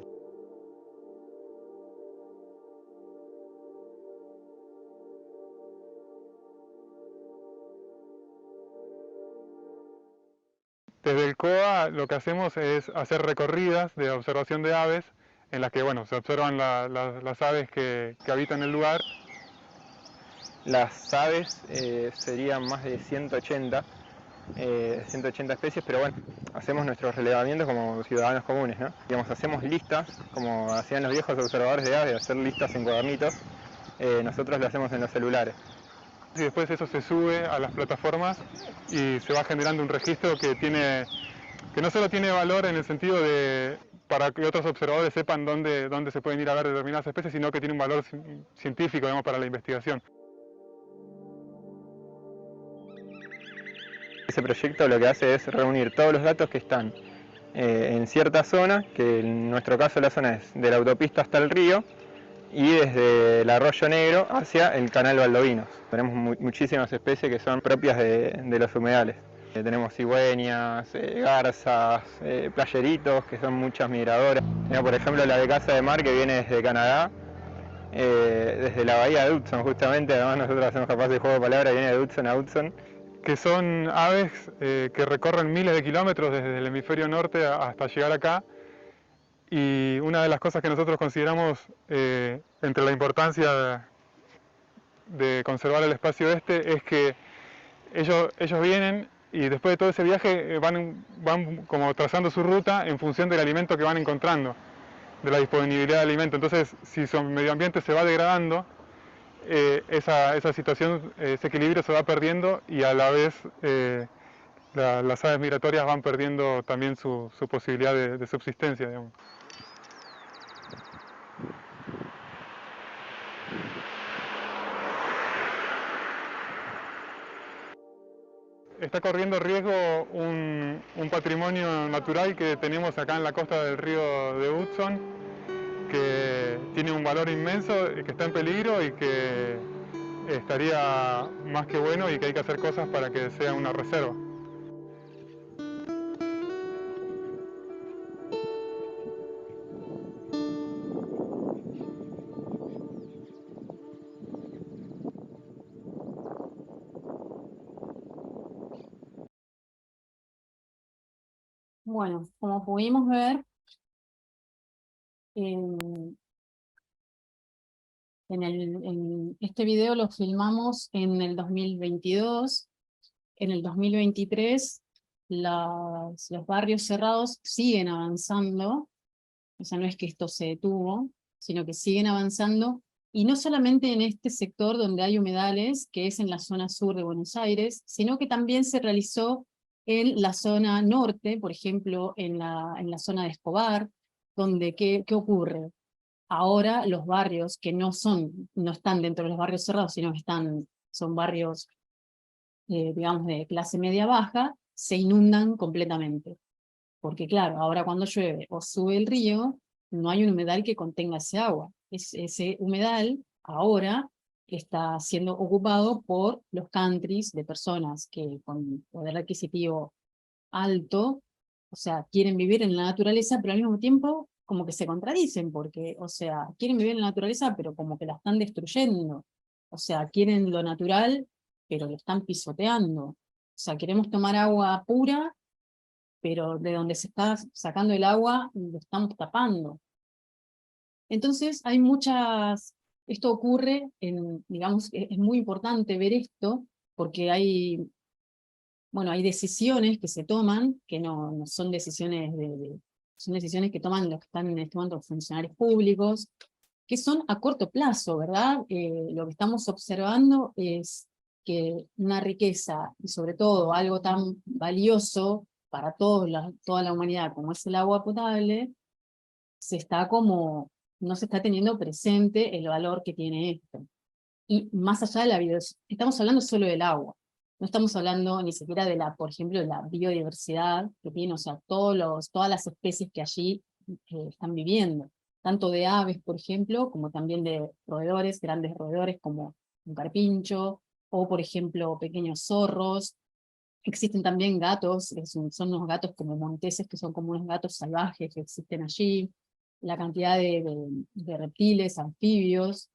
Desde el COA lo que hacemos es hacer recorridas de observación de aves en las que bueno, se observan las aves que habitan el lugar. Las aves serían más de 180 especies, pero bueno, hacemos nuestros relevamientos como ciudadanos comunes, ¿no? Digamos, hacemos listas, como hacían los viejos observadores de aves, hacer listas en cuadernitos, nosotros lo hacemos en los celulares. Y después eso se sube a las plataformas y se va generando un registro que no solo tiene valor en el sentido de para que otros observadores sepan dónde se pueden ir a ver determinadas especies, sino que tiene un valor científico, digamos, para la investigación. Ese proyecto lo que hace es reunir todos los datos que están en cierta zona, que en nuestro caso la zona es de la autopista hasta el río, y desde el Arroyo Negro hacia el Canal Baldovinos. Tenemos muchísimas especies que son propias de los humedales. Tenemos cigüeñas, garzas, playeritos, que son muchas migradoras. Tenemos, por ejemplo, la becasa de mar que viene desde Canadá, desde la bahía de Hudson justamente. Además nosotros hacemos capaces de juego de palabras, viene de Hudson a Hudson. Que son aves que recorren miles de kilómetros desde el hemisferio norte hasta llegar acá. Y una de las cosas que nosotros consideramos entre la importancia de conservar el espacio este es que ellos vienen y después de todo ese viaje van como trazando su ruta en función del alimento que van encontrando, de la disponibilidad de alimento. Entonces, si su medio ambiente se va degradando, esa situación, ese equilibrio se va perdiendo y a la vez las aves migratorias van perdiendo también su posibilidad de subsistencia, digamos. Está corriendo riesgo un patrimonio natural que tenemos acá en la costa del río de Hudson, que tiene un valor inmenso, que está en peligro y que estaría más que bueno y que hay que hacer cosas para que sea una reserva. Bueno, como pudimos ver, en este video lo filmamos en el 2022. En el 2023 los barrios cerrados siguen avanzando, o sea, no es que esto se detuvo, sino que siguen avanzando, y no solamente en este sector donde hay humedales, que es en la zona sur de Buenos Aires, sino que también se realizó en la zona norte, por ejemplo, en la zona de Escobar, donde ¿qué ocurre? Ahora los barrios que no están dentro de los barrios cerrados, sino que son barrios, digamos, de clase media-baja, se inundan completamente. Porque claro, ahora cuando llueve o sube el río, no hay un humedal que contenga ese agua. Ese humedal ahora está siendo ocupado por los countries de personas que con poder adquisitivo alto o sea, quieren vivir en la naturaleza, pero al mismo tiempo como que se contradicen, porque, o sea, quieren vivir en la naturaleza, pero como que la están destruyendo. O sea, quieren lo natural, pero lo están pisoteando. O sea, queremos tomar agua pura, pero de donde se está sacando el agua lo estamos tapando. Entonces hay muchas, esto ocurre digamos, es muy importante ver esto, porque bueno, hay decisiones que se toman, que no son decisiones son decisiones que toman los que están en este momento funcionarios públicos, que son a corto plazo, ¿verdad? Lo que estamos observando es que una riqueza, y sobre todo algo tan valioso para toda la humanidad como es el agua potable, no se está teniendo presente el valor que tiene esto. Y más allá de la biodiversidad, estamos hablando solo del agua. No estamos hablando ni siquiera por ejemplo, de la biodiversidad que tiene, o sea, todas las especies que allí están viviendo. Tanto de aves, por ejemplo, como también de roedores, grandes roedores como un carpincho, o por ejemplo, pequeños zorros. Existen también gatos, son unos gatos como monteses, que son como unos gatos salvajes que existen allí. La cantidad de reptiles, anfibios.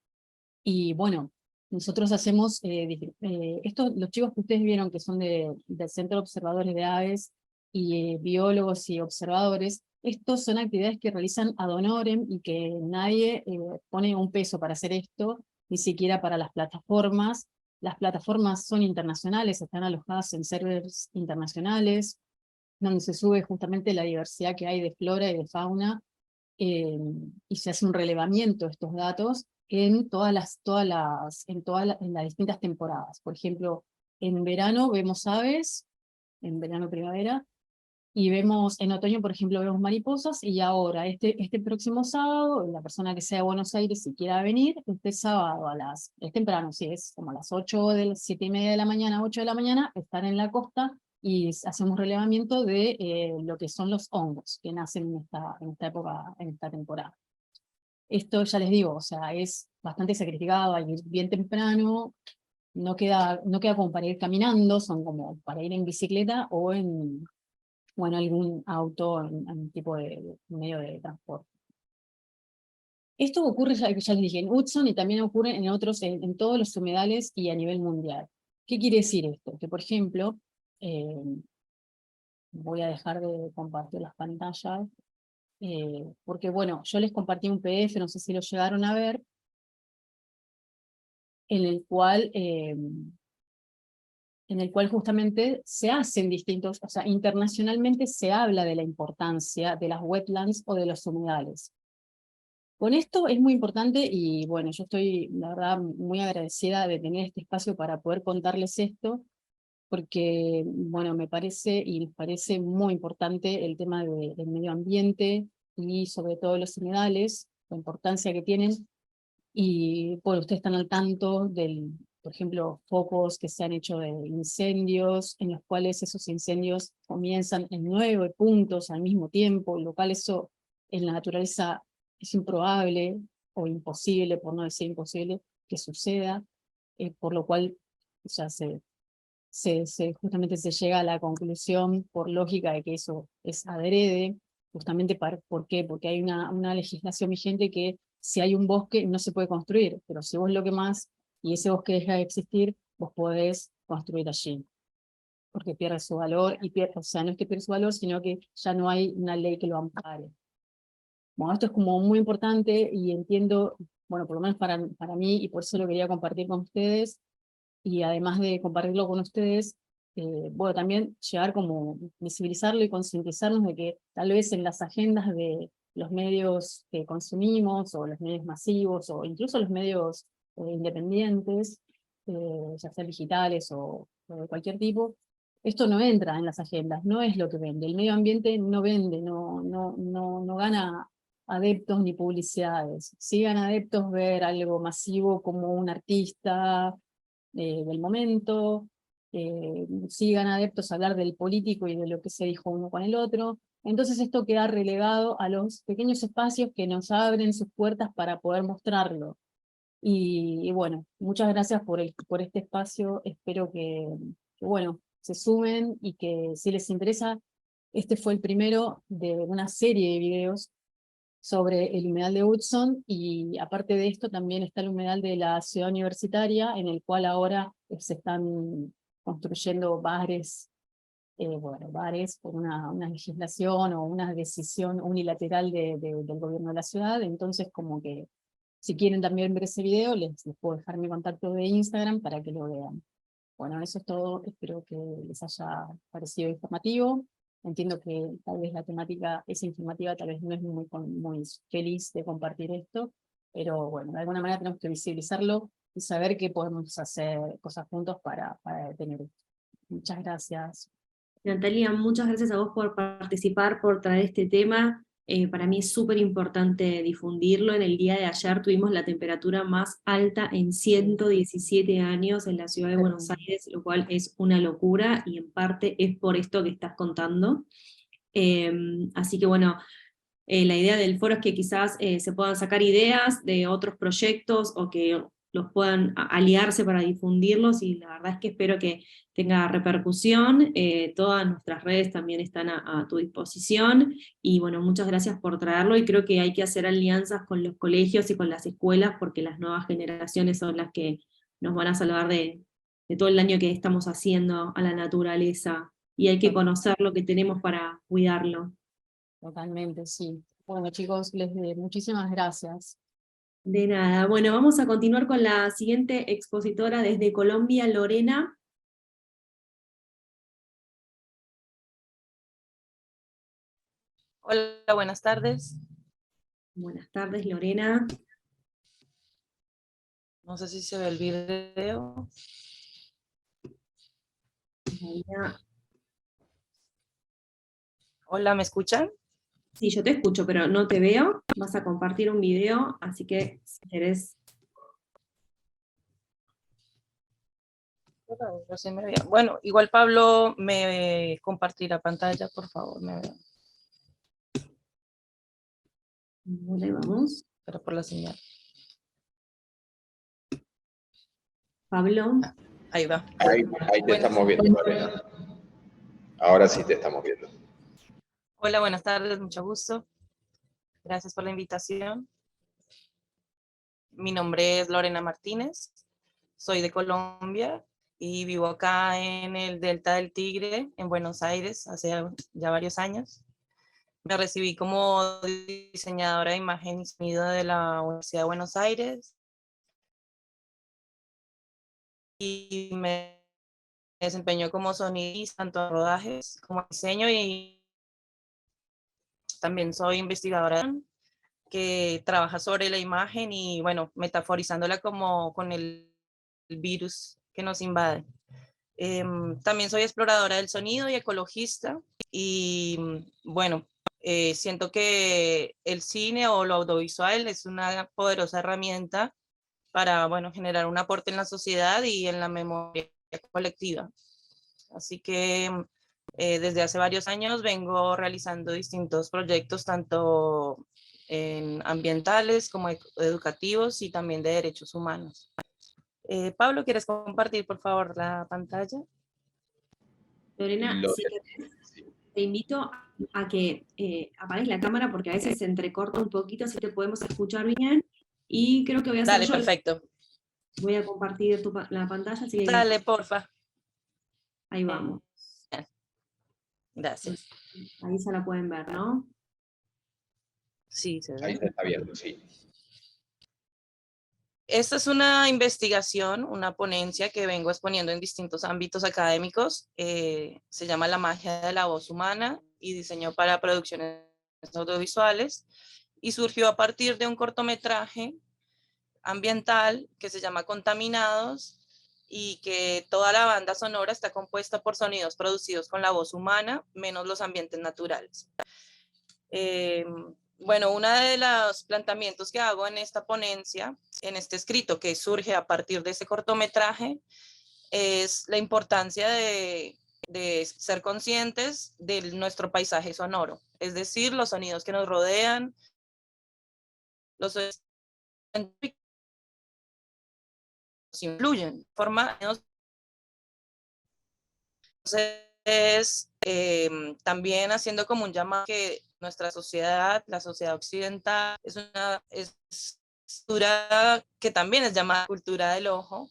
Y bueno, nosotros hacemos, los chicos que ustedes vieron que son del Centro de Observadores de Aves y biólogos y observadores, estos son actividades que realizan ad honorem y que nadie pone un peso para hacer esto, ni siquiera para las plataformas. Las plataformas son internacionales, están alojadas en servers internacionales, donde se sube justamente la diversidad que hay de flora y de fauna, y se hace un relevamiento de estos datos en en las distintas temporadas. Por ejemplo, en verano vemos aves, en verano-primavera, y en otoño, por ejemplo, vemos mariposas, y ahora, este próximo sábado, la persona que sea de Buenos Aires y quiera venir, este sábado es temprano, sí, es como a las 7:30 de la mañana, 8 de la mañana, estar en la costa, y hacemos relevamiento de lo que son los hongos que nacen en esta época, en esta temporada. Esto ya les digo, o sea, es bastante sacrificado, hay que ir bien temprano, no queda como para ir caminando, son como para ir en bicicleta o en algún auto, en tipo de medio de transporte. Esto ocurre, ya les dije, en Hudson, y también ocurre en todos los humedales y a nivel mundial. ¿Qué quiere decir esto? Que, por ejemplo, voy a dejar de compartir las pantallas, porque bueno, yo les compartí un PDF, no sé si lo llegaron a ver, en el cual justamente se hacen distintos, o sea, internacionalmente se habla de la importancia de las wetlands o de los humedales. Con esto es muy importante, y bueno, yo estoy, la verdad, muy agradecida de tener este espacio para poder contarles esto, porque, bueno, me parece y nos parece muy importante el tema del medio ambiente y sobre todo los humedales, la importancia que tienen. Y bueno, ustedes están al tanto por ejemplo, focos que se han hecho de incendios, en los cuales esos incendios comienzan en 9 puntos al mismo tiempo, lo cual eso en la naturaleza es improbable o imposible, por no decir imposible, que suceda, por lo cual ya justamente se llega a la conclusión por lógica de que eso es adrede, justamente ¿por qué? Porque hay una legislación vigente que si hay un bosque no se puede construir, pero si vos lo quemás y ese bosque deja de existir, vos podés construir allí, porque pierde su valor, o sea, no es que pierde su valor, sino que ya no hay una ley que lo ampare. Bueno, esto es como muy importante, y entiendo, bueno, por lo menos para mí, y por eso lo quería compartir con ustedes, y además de compartirlo con ustedes, bueno, también llegar como visibilizarlo y concientizarnos de que tal vez en las agendas de los medios que consumimos, o los medios masivos, o incluso los medios independientes, ya sean digitales o de cualquier tipo, esto no entra en las agendas, no es lo que vende. El medio ambiente no vende, no gana adeptos ni publicidades. Sí gana adeptos ver algo masivo como un artista del momento, sigan adeptos a hablar del político y de lo que se dijo uno con el otro. Entonces esto queda relegado a los pequeños espacios que nos abren sus puertas para poder mostrarlo. Y bueno, muchas gracias por este espacio, espero que, bueno, se sumen, y que si les interesa Este fue el primero de una serie de videos sobre el humedal de Hudson, y aparte de esto también está el humedal de la ciudad universitaria, en el cual ahora se están construyendo bares, bares por una legislación o una decisión unilateral del gobierno de la ciudad. Entonces, como que si quieren también ver ese video, les puedo dejar mi contacto de Instagram para que lo vean. Bueno, eso es todo. Espero que les haya parecido informativo. Entiendo que tal vez la temática es informativa, tal vez no es muy feliz de compartir esto, pero bueno, de alguna manera tenemos que visibilizarlo y saber que podemos hacer cosas juntos para detener esto. Muchas gracias. Natalia, muchas gracias a vos por participar, por traer este tema. Para mí es súper importante difundirlo. En el día de ayer tuvimos la temperatura más alta en 117 años en la ciudad de Buenos Aires, lo cual es una locura, y en parte es por esto que estás contando. Así que bueno, la idea del foro es que quizás se puedan sacar ideas de otros proyectos o que los puedan aliarse para difundirlos, y la verdad es que espero que tenga repercusión. Todas nuestras redes también están a tu disposición, y bueno, muchas gracias por traerlo, y creo que hay que hacer alianzas con los colegios y con las escuelas, porque las nuevas generaciones son las que nos van a salvar de todo el daño que estamos haciendo a la naturaleza, y hay que conocer lo que tenemos para cuidarlo. Totalmente, sí. Bueno, chicos, muchísimas gracias. De nada. Bueno, vamos a continuar con la siguiente expositora desde Colombia, Lorena. Hola, buenas tardes. Buenas tardes, Lorena. No sé si se ve el video. Hola, ¿me escuchan? Sí, yo te escucho, pero no te veo. Vas a compartir un video, así que si querés. Bueno, igual Pablo me compartirá pantalla, por favor. Ahí vamos. Pero por la señal. Pablo. Ahí va. Ahí te estamos viendo, Lorena. Ahora sí te estamos viendo. Hola, buenas tardes, mucho gusto. Gracias por la invitación. Mi nombre es Lorena Martínez, soy de Colombia y vivo acá en el Delta del Tigre, en Buenos Aires, hace ya varios años. Me recibí como diseñadora de imagen y sonido de la Universidad de Buenos Aires y me desempeño como sonidista, tanto en rodajes como en diseño, y también soy investigadora que trabaja sobre la imagen y, bueno, metaforizándola como con el virus que nos invade. También soy exploradora del sonido y ecologista, y bueno, siento que el cine o lo audiovisual es una poderosa herramienta para, bueno, generar un aporte en la sociedad y en la memoria colectiva. Así que desde hace varios años vengo realizando distintos proyectos, tanto ambientales como educativos y también de derechos humanos. Pablo, ¿quieres compartir por favor la pantalla? Lorena, si querés, te invito a que apagues la cámara, porque a veces se entrecorta un poquito, así te podemos escuchar bien, y creo que voy a hacer yo. Perfecto. Voy a compartir la pantalla. Así que dale, porfa. Ahí vamos. Gracias. Ahí ya la pueden ver, ¿no? Sí, se ve. Ahí se está viendo, sí. Esta es una investigación, una ponencia que vengo exponiendo en distintos ámbitos académicos. Se llama La magia de la voz humana y diseño para producciones audiovisuales, y surgió a partir de un cortometraje ambiental que se llama Contaminados, y que toda la banda sonora está compuesta por sonidos producidos con la voz humana, menos los ambientes naturales. Bueno, uno de los planteamientos que hago en esta ponencia, en este escrito que surge a partir de ese cortometraje, es la importancia de ser conscientes de nuestro paisaje sonoro, es decir, los sonidos que nos rodean, los sonidos que nos influyen, forma también haciendo como un llamado que nuestra sociedad, la sociedad occidental, es una cultura que también es llamada cultura del ojo,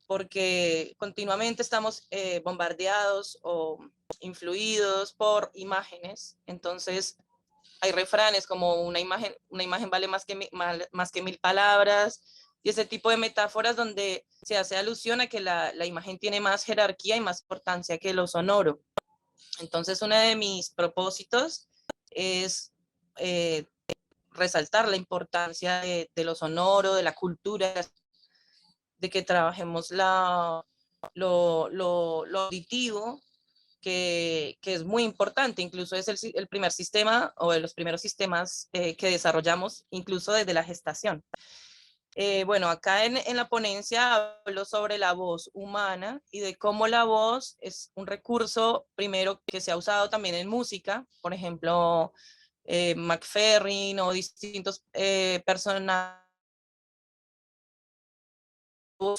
porque continuamente estamos bombardeados o influidos por imágenes. Entonces hay refranes como una imagen vale más que 1000 palabras, y ese tipo de metáforas donde se hace alusión a que la imagen tiene más jerarquía y más importancia que lo sonoro. Entonces, uno de mis propósitos es resaltar la importancia de lo sonoro, de la cultura, de que trabajemos lo auditivo, que es muy importante. Incluso es el primer sistema o de los primeros sistemas que desarrollamos, incluso desde la gestación. Bueno, acá en la ponencia hablo sobre la voz humana y de cómo la voz es un recurso, primero, que se ha usado también en música, por ejemplo, McFerrin o distintos personajes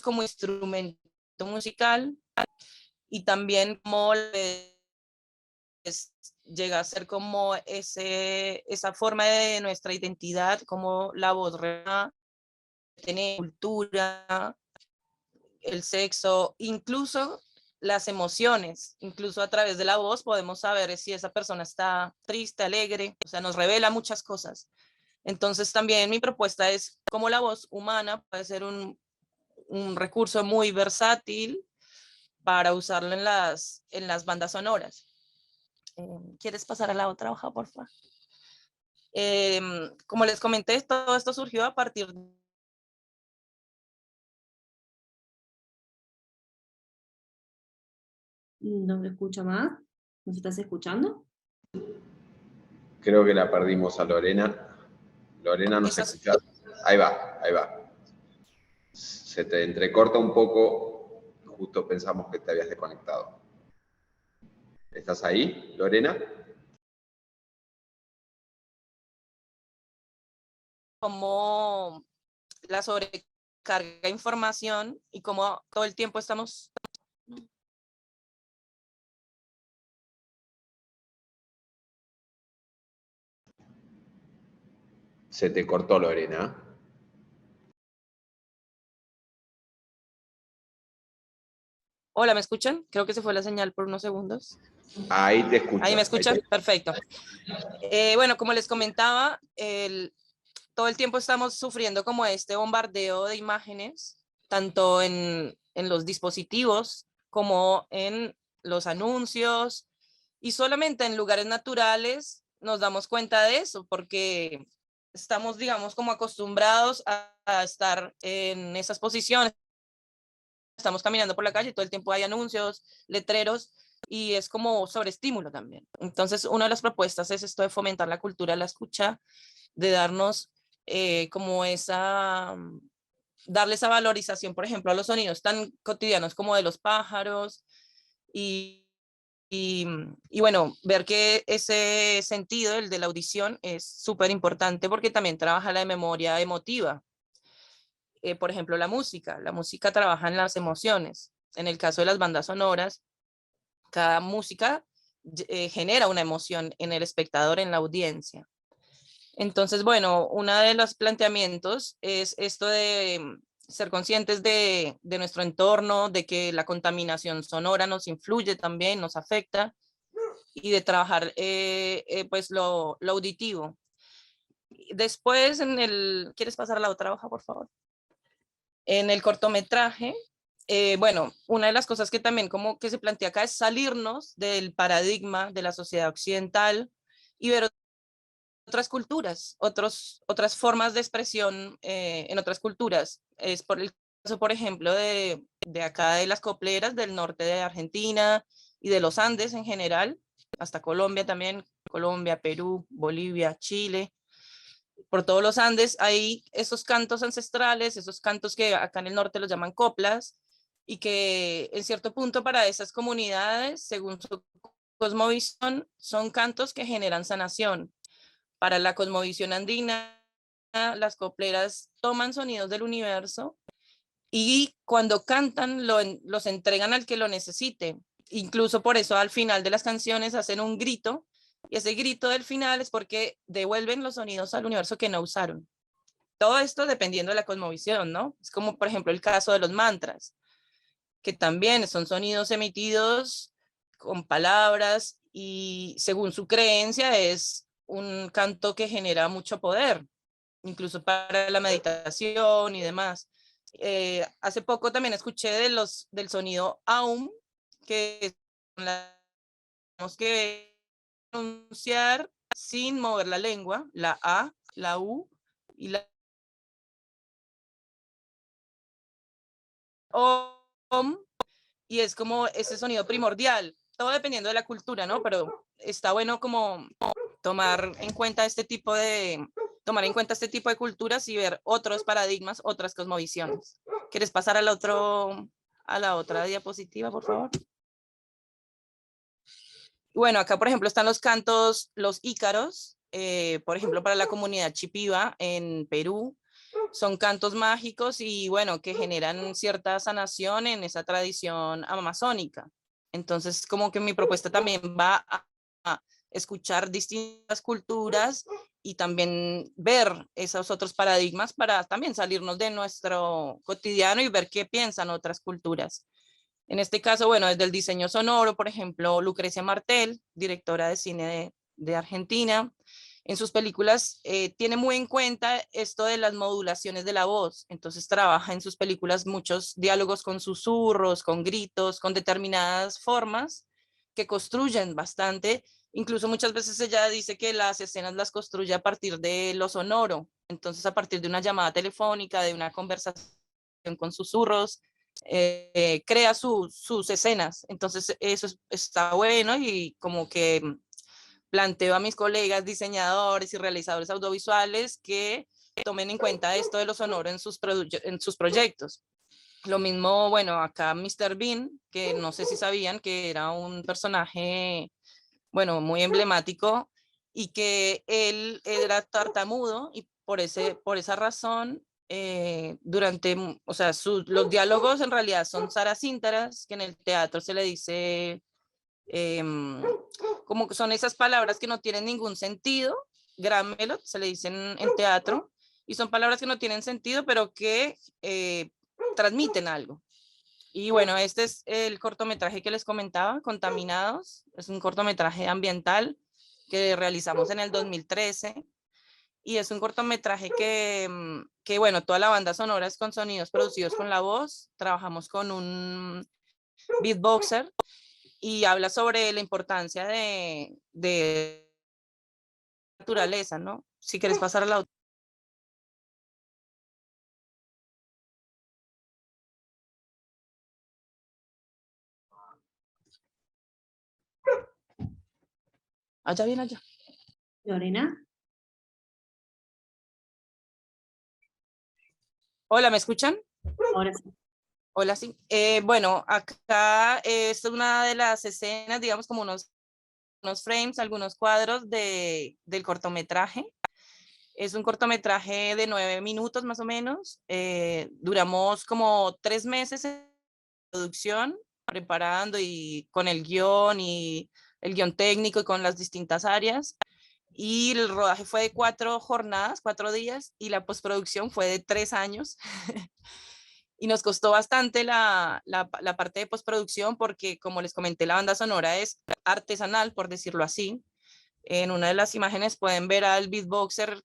como instrumento musical, y también como llega a ser como esa forma de nuestra identidad, como la voz tiene cultura, el sexo, incluso las emociones. Incluso a través de la voz podemos saber si esa persona está triste, alegre, o sea, nos revela muchas cosas. Entonces también mi propuesta es cómo la voz humana puede ser un recurso muy versátil para usarlo en las bandas sonoras. ¿Quieres pasar a la otra hoja, por favor? Como les comenté, todo esto surgió a partir de No me escucha más. ¿Nos estás escuchando? Creo que la perdimos a Lorena. Lorena, ¿nos escuchás? Ahí va, ahí va. Se te entrecorta un poco, justo pensamos que te habías desconectado. ¿Estás ahí, Lorena? cómo la sobrecarga de información y cómo todo el tiempo estamos... Se te cortó, Lorena. Hola, ¿me escuchan? Creo que se fue la señal por unos segundos. Ahí te escucho. ¿Ahí me escuchan? Perfecto. Bueno, como les comentaba, todo el tiempo estamos sufriendo como este bombardeo de imágenes, tanto en los dispositivos como en los anuncios, y solamente en lugares naturales nos damos cuenta de eso, porque estamos, digamos, como acostumbrados a estar en esas posiciones. Estamos caminando por la calle y todo el tiempo hay anuncios, letreros, y es como sobreestímulo también. Entonces, una de las propuestas es esto de fomentar la cultura de la escucha, de darnos como darle esa valorización, por ejemplo, a los sonidos tan cotidianos como de los pájaros, y bueno, ver que ese sentido, el de la audición, es súper importante porque también trabaja la memoria emotiva. Por ejemplo, la música trabaja en las emociones. En el caso de las bandas sonoras, cada música genera una emoción en el espectador, en la audiencia. Entonces, bueno, uno de los planteamientos es esto de ser conscientes de nuestro entorno, de que la contaminación sonora nos influye también, nos afecta, y de trabajar pues lo auditivo. Después, ¿quieres pasar a la otra hoja, por favor? En el cortometraje, bueno, una de las cosas que también como que se plantea acá es salirnos del paradigma de la sociedad occidental y ver otras culturas, otras formas de expresión en otras culturas. Es por el caso, por ejemplo, de acá de las copleras del norte de Argentina y de los Andes en general, hasta Colombia también, Colombia, Perú, Bolivia, Chile. Por todos los Andes hay esos cantos ancestrales, esos cantos que acá en el norte los llaman coplas, y que en cierto punto para esas comunidades, según su cosmovisión, son cantos que generan sanación. Para la cosmovisión andina, las copleras toman sonidos del universo y cuando cantan los entregan al que lo necesite. incluso por eso al final de las canciones hacen un grito, y ese grito del final es porque devuelven los sonidos al universo que no usaron. Todo esto dependiendo de la cosmovisión, ¿no? Es como, por ejemplo, el caso de los mantras, que también son sonidos emitidos con palabras y según su creencia es un canto que genera mucho poder, incluso para la meditación y demás. Hace poco también escuché del sonido Aum, que tenemos que pronunciar sin mover la lengua, la A, la U y la OM, y es como ese sonido primordial, todo dependiendo de la cultura, ¿no? Pero está bueno como tomar en cuenta este tipo de culturas y ver otros paradigmas, otras cosmovisiones. ¿Quieres pasar a la otra diapositiva, por favor? Bueno, acá, por ejemplo, están los cantos, los ícaros, por ejemplo, para la comunidad Chipiva en Perú. Son cantos mágicos y, bueno, que generan cierta sanación en esa tradición amazónica. Entonces, como que mi propuesta también va a escuchar distintas culturas y también ver esos otros paradigmas para también salirnos de nuestro cotidiano y ver qué piensan otras culturas. En este caso, bueno, desde el diseño sonoro, por ejemplo, Lucrecia Martel, directora de cine de Argentina, en sus películas tiene muy en cuenta esto de las modulaciones de la voz. Entonces trabaja en sus películas muchos diálogos con susurros, con gritos, con determinadas formas que construyen bastante. Incluso muchas veces ella dice que las escenas las construye a partir de lo sonoro. Entonces a partir de una llamada telefónica, de una conversación con susurros, crea sus escenas. Entonces eso está bueno y como que planteo a mis colegas diseñadores y realizadores audiovisuales que tomen en cuenta esto de lo sonoro en sus proyectos. Lo mismo, bueno, acá Mr. Bean, que no sé si sabían que era un personaje, bueno, muy emblemático y que él era tartamudo y por esa razón o sea, los diálogos en realidad son sarasíntaras, que en el teatro se le dice como que son esas palabras que no tienen ningún sentido, Gramelot se le dicen en teatro, y son palabras que no tienen sentido, pero que transmiten algo. Y bueno, este es el cortometraje que les comentaba, Contaminados, es un cortometraje ambiental que realizamos en el 2013, y es un cortometraje que bueno, toda la banda sonora es con sonidos producidos con la voz, trabajamos con un beatboxer, y habla sobre la importancia de naturaleza, ¿no? Si quieres pasar a la otra. Allá viene allá. Lorena. Hola, ¿me escuchan? Ahora sí. Hola, sí. Bueno, acá es una de las escenas, digamos como unos frames, algunos cuadros del cortometraje. Es un cortometraje de 9 minutos más o menos. Duramos como 3 meses en producción, preparando y con el guión y el guión técnico y con las distintas áreas. Y el rodaje fue de 4 jornadas, 4 días, y la postproducción fue de 3 años. Y nos costó bastante la parte de postproducción porque, como les comenté, la banda sonora es artesanal, por decirlo así. En una de las imágenes pueden ver al beatboxer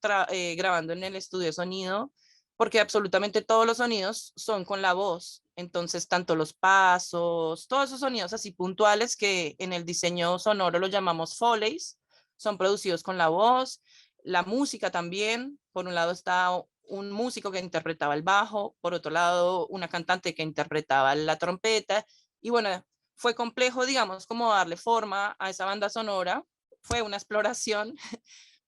grabando en el estudio de sonido, porque absolutamente todos los sonidos son con la voz. Entonces, tanto los pasos, todos esos sonidos así puntuales que en el diseño sonoro lo llamamos foleys, son producidos con la voz. La música también, por un lado está un músico que interpretaba el bajo, por otro lado una cantante que interpretaba la trompeta, y bueno, fue complejo, digamos, como darle forma a esa banda sonora. Fue una exploración,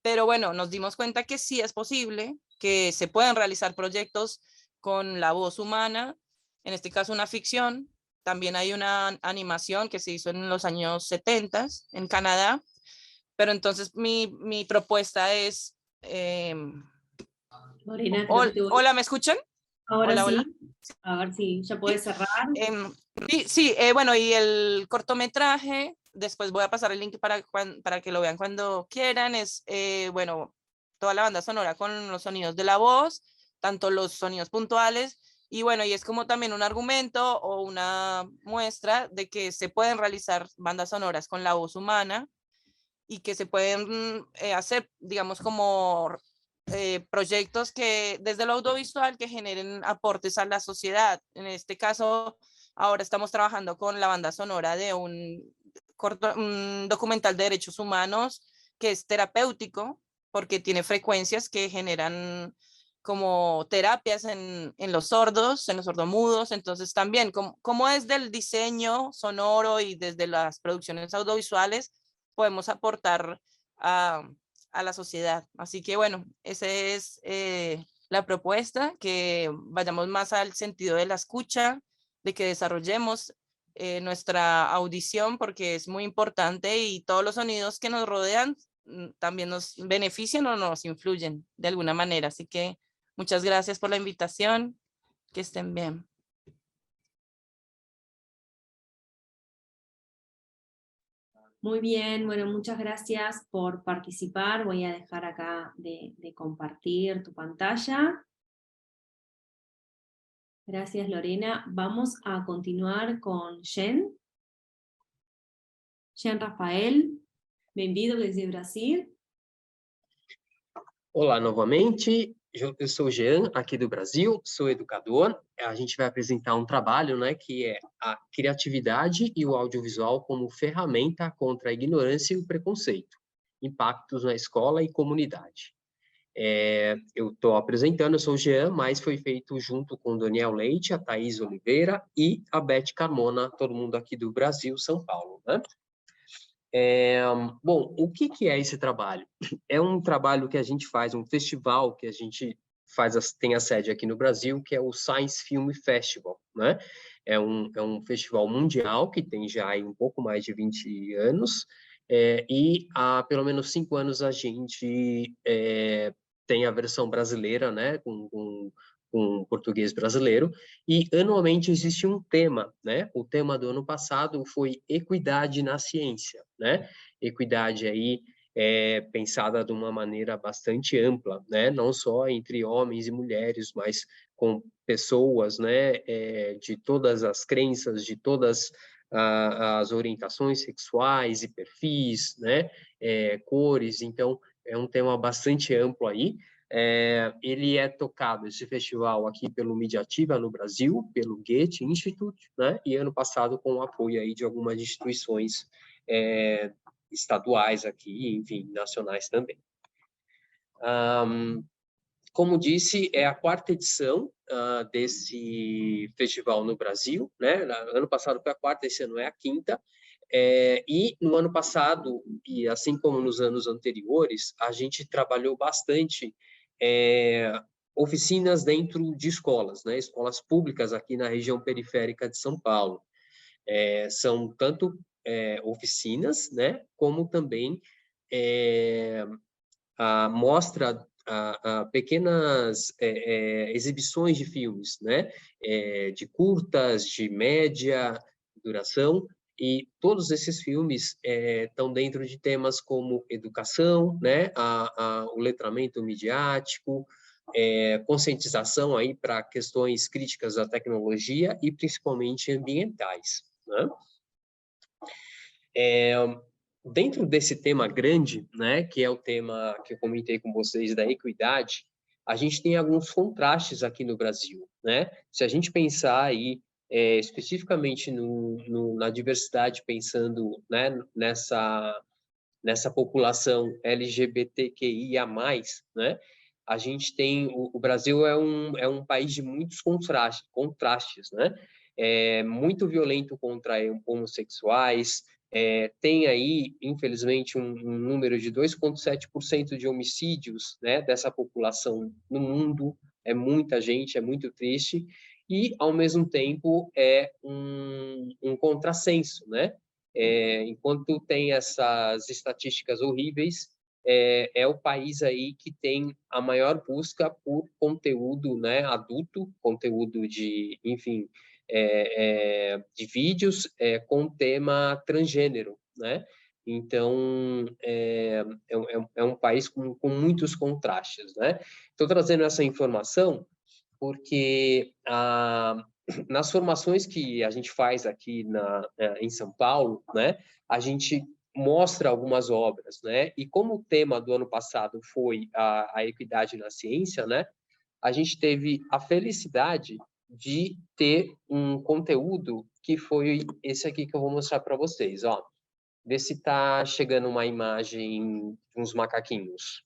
pero bueno, nos dimos cuenta que sí es posible, que se pueden realizar proyectos con la voz humana, en este caso una ficción. También hay una animación que se hizo en los años 70 en Canadá, pero entonces mi propuesta es... Lorena, hola, ¿me escuchan? Ahora Hola, sí, hola. a ver si ya puedes cerrar. Sí, bueno, y el cortometraje, después voy a pasar el link para que lo vean cuando quieran, es, bueno, toda la banda sonora con los sonidos de la voz, tanto los sonidos puntuales, y bueno, y es como también un argumento o una muestra de que se pueden realizar bandas sonoras con la voz humana y que se pueden hacer, digamos, como proyectos que desde lo audiovisual que generen aportes a la sociedad. En este caso, ahora estamos trabajando con la banda sonora de un documental de derechos humanos que es terapéutico porque tiene frecuencias que generan como terapias en los sordos, en los sordomudos. Entonces también, como desde el diseño sonoro y desde las producciones audiovisuales podemos aportar a la sociedad. Así que bueno, esa es la propuesta, que vayamos más al sentido de la escucha, de que desarrollemos nuestra audición, porque es muy importante y todos los sonidos que nos rodean también nos benefician o nos influyen de alguna manera. Así que muchas gracias por la invitación, que estén bien. Muy bien, bueno, muchas gracias por participar. Voy a dejar acá de compartir tu pantalla. Gracias, Lorena. Vamos a continuar con Jen. Jen Rafael, bem-vindo desde Brasil. Olá novamente, eu sou o Jean, aqui do Brasil, sou educador. A gente vai apresentar um trabalho, né, que é a criatividade e o audiovisual como ferramenta contra a ignorância e o preconceito, impactos na escola e comunidade. Eu estou apresentando, eu sou o Jean, mas foi feito junto com o Daniel Leite, a Thaís Oliveira e a Beth Carmona, todo mundo aqui do Brasil, São Paulo, né? Bom, o que é esse trabalho? É um trabalho que a gente faz, um festival que a gente faz, tem a sede aqui no Brasil, que é o Science Film Festival, né? É um festival mundial que tem já aí um pouco mais de 20 anos, e há pelo menos 5 anos a gente tem a versão brasileira, né, com português brasileiro, e anualmente existe um tema, né? O tema do ano passado foi equidade na ciência, né? Equidade aí pensada de uma maneira bastante ampla, né? Não só entre homens e mulheres, mas com pessoas, né? De todas as crenças, de todas as orientações sexuais e perfis, né? Cores. Então, é um tema bastante amplo aí. Ele é tocado, esse festival, aqui pelo Mediativa no Brasil, pelo Goethe Institute, né? E ano passado com o apoio aí de algumas instituições estaduais aqui, enfim, nacionais também. Como disse, é a 4ª edição desse festival no Brasil, né? Ano passado foi a 4ª, esse ano é a 5ª. E no ano passado, e assim como nos anos anteriores, a gente trabalhou bastante oficinas dentro de escolas, né? Escolas públicas aqui na região periférica de São Paulo. São tanto oficinas, né? Como também a mostra pequenas exibições de filmes, né? De curtas, de média duração. E todos esses filmes estão dentro de temas como educação, né, o letramento midiático, conscientização aí para questões críticas à tecnologia e principalmente ambientais, né? Dentro desse tema grande, né, que é o tema que eu comentei com vocês da equidade, a gente tem alguns contrastes aqui no Brasil, né? Se a gente pensar aí especificamente na diversidade, pensando, né, nessa população LGBTQIA+, né, a gente tem, o Brasil é um país de muitos contrastes, né, muito violento contra homossexuais, tem aí, infelizmente, um número de 2,7% de homicídios, né, dessa população no mundo, é muita gente, é muito triste, e, ao mesmo tempo, é um contrassenso, né? Enquanto tem essas estatísticas horríveis, é o país aí que tem a maior busca por conteúdo, né, adulto, conteúdo de, enfim, de vídeos com tema transgênero, né? Então, é um país com muitos contrastes, né? Estou trazendo essa informação porque nas formações que a gente faz aqui em São Paulo, né, a gente mostra algumas obras, né? E como o tema do ano passado foi a equidade na ciência, né? A gente teve a felicidade de ter um conteúdo que foi esse aqui que eu vou mostrar para vocês, ó. Vê se está chegando uma imagem de uns macaquinhos.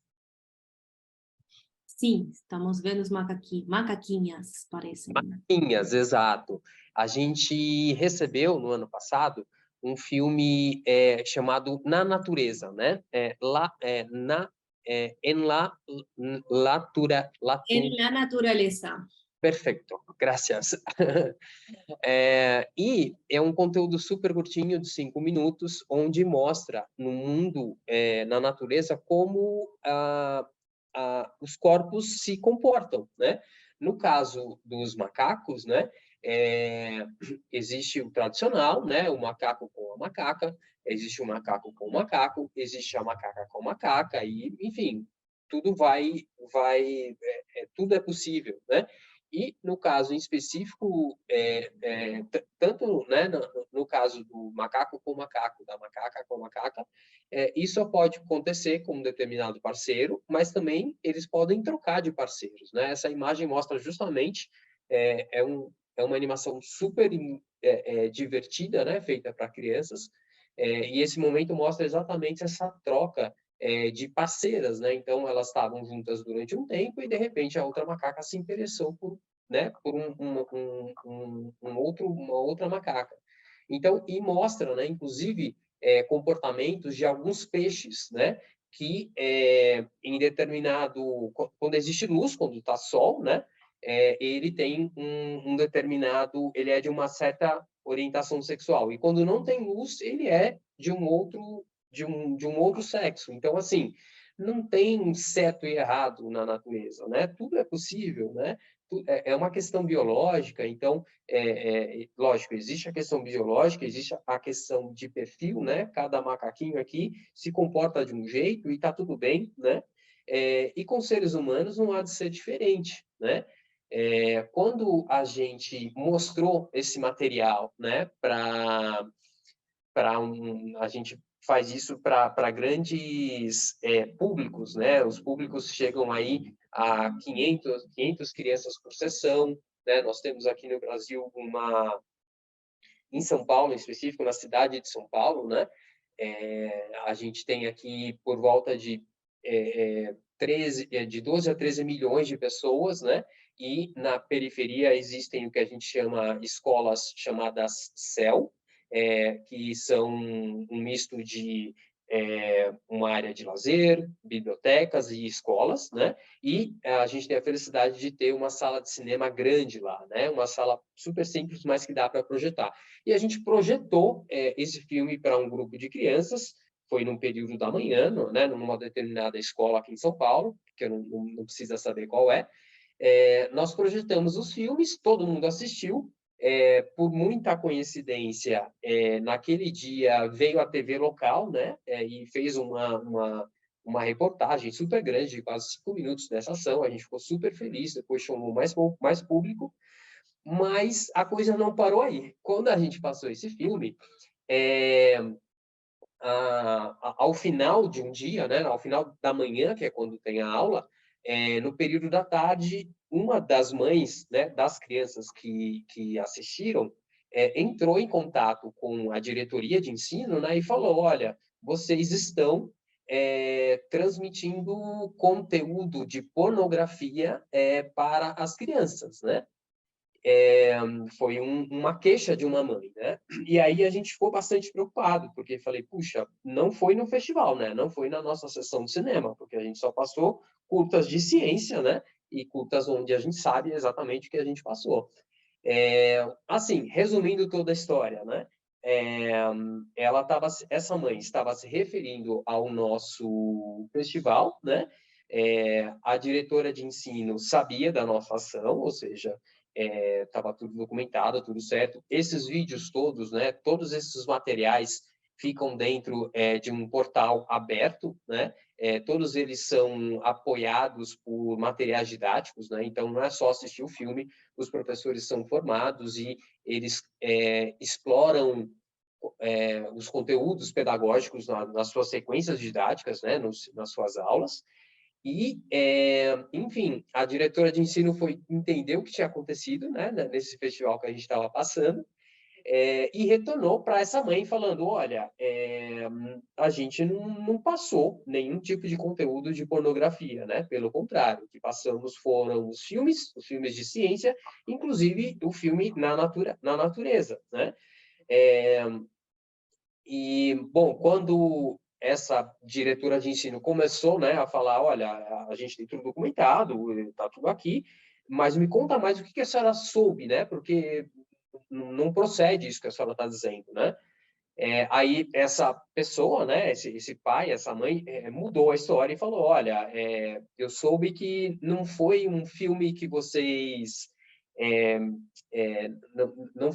Sim, estamos vendo os macaquinhas, parecem. Macaquinhas, exato. A gente recebeu, no ano passado, um filme chamado Na Natureza, né? En la naturaleza. Perfeito, graças. E é um conteúdo super curtinho, de 5 minutos, onde mostra no mundo, na natureza, como os corpos se comportam, né? No caso dos macacos, né? Existe o tradicional, né? O macaco com a macaca, existe o macaco com o macaco, existe a macaca com a macaca, e, enfim, tudo tudo é possível, né? E, no caso em específico, tanto, né, no caso do macaco com macaco, da macaca com macaca, isso só pode acontecer com um determinado parceiro, mas também eles podem trocar de parceiros, né? Essa imagem mostra justamente, é uma animação super divertida, né, feita para crianças, e esse momento mostra exatamente essa troca de parceiras, né? Então, elas estavam juntas durante um tempo e, de repente, a outra macaca se interessou por uma outra macaca. Então, e mostra, né, inclusive, comportamentos de alguns peixes, né? Que em determinado... Quando existe luz, quando está sol, né? Ele tem um determinado... Ele é de uma certa orientação sexual. E quando não tem luz, ele é de um outro sexo. Então, assim, não tem certo e errado na natureza, né? Tudo é possível, né? É uma questão biológica, então, lógico, existe a questão biológica, existe a questão de perfil, né? Cada macaquinho aqui se comporta de um jeito e está tudo bem, né? E com seres humanos não há de ser diferente, né? Quando a gente mostrou esse material, né, a gente faz isso para grandes públicos, né? Os públicos chegam aí a 500 crianças por sessão, né? Nós temos aqui no Brasil em São Paulo, em específico, na cidade de São Paulo, né? A gente tem aqui por volta de 12 a 13 milhões de pessoas, né? E na periferia existem o que a gente chama escolas chamadas CEL, que são um misto de uma área de lazer, bibliotecas e escolas, né? E a gente tem a felicidade de ter uma sala de cinema grande lá, né? Uma sala super simples, mas que dá para projetar. E a gente projetou esse filme para um grupo de crianças, foi num período da manhã, né? Numa determinada escola aqui em São Paulo, que eu não precisa saber qual é. Nós projetamos os filmes, todo mundo assistiu. Por muita coincidência, naquele dia veio a TV local, né? E fez uma reportagem super grande, de quase 5 minutos dessa ação. A gente ficou super feliz, depois chamou mais público, mas a coisa não parou aí. Quando a gente passou esse filme, ao final de um dia, né? Ao final da manhã, que é quando tem a aula, no período da tarde, uma das mães, né, das crianças que assistiram entrou em contato com a diretoria de ensino, né, e falou, olha, vocês estão transmitindo conteúdo de pornografia para as crianças, né? Foi uma queixa de uma mãe, né? E aí a gente ficou bastante preocupado, porque falei, puxa, não foi no festival, né? Não foi na nossa sessão de cinema, porque a gente só passou curtas de ciência, né? E curtas onde a gente sabe exatamente o que a gente passou. Assim, resumindo toda a história, né? essa mãe estava se referindo ao nosso festival, né? A diretora de ensino sabia da nossa ação, ou seja, estava tudo documentado, tudo certo. Esses vídeos todos, né? Todos esses materiais ficam dentro de um portal aberto, né? Todos eles são apoiados por materiais didáticos, né? Então, não é só assistir o filme, os professores são formados e eles exploram os conteúdos pedagógicos nas suas sequências didáticas, né? Nas suas aulas. E, enfim, a diretora de ensino entendeu o que tinha acontecido, né? Nesse festival que a gente estava passando, e retornou para essa mãe falando, olha, a gente não passou nenhum tipo de conteúdo de pornografia, né? Pelo contrário, o que passamos foram os filmes de ciência, inclusive o filme na natureza, né? E, bom, quando essa diretora de ensino começou, né, a falar, olha, a gente tem tudo documentado, está tudo aqui, mas me conta mais o que a senhora soube, né? Porque não procede isso que a senhora está dizendo, né? Aí essa pessoa, né, esse pai, essa mãe, mudou a história e falou, olha, eu soube que não foi um filme que vocês... não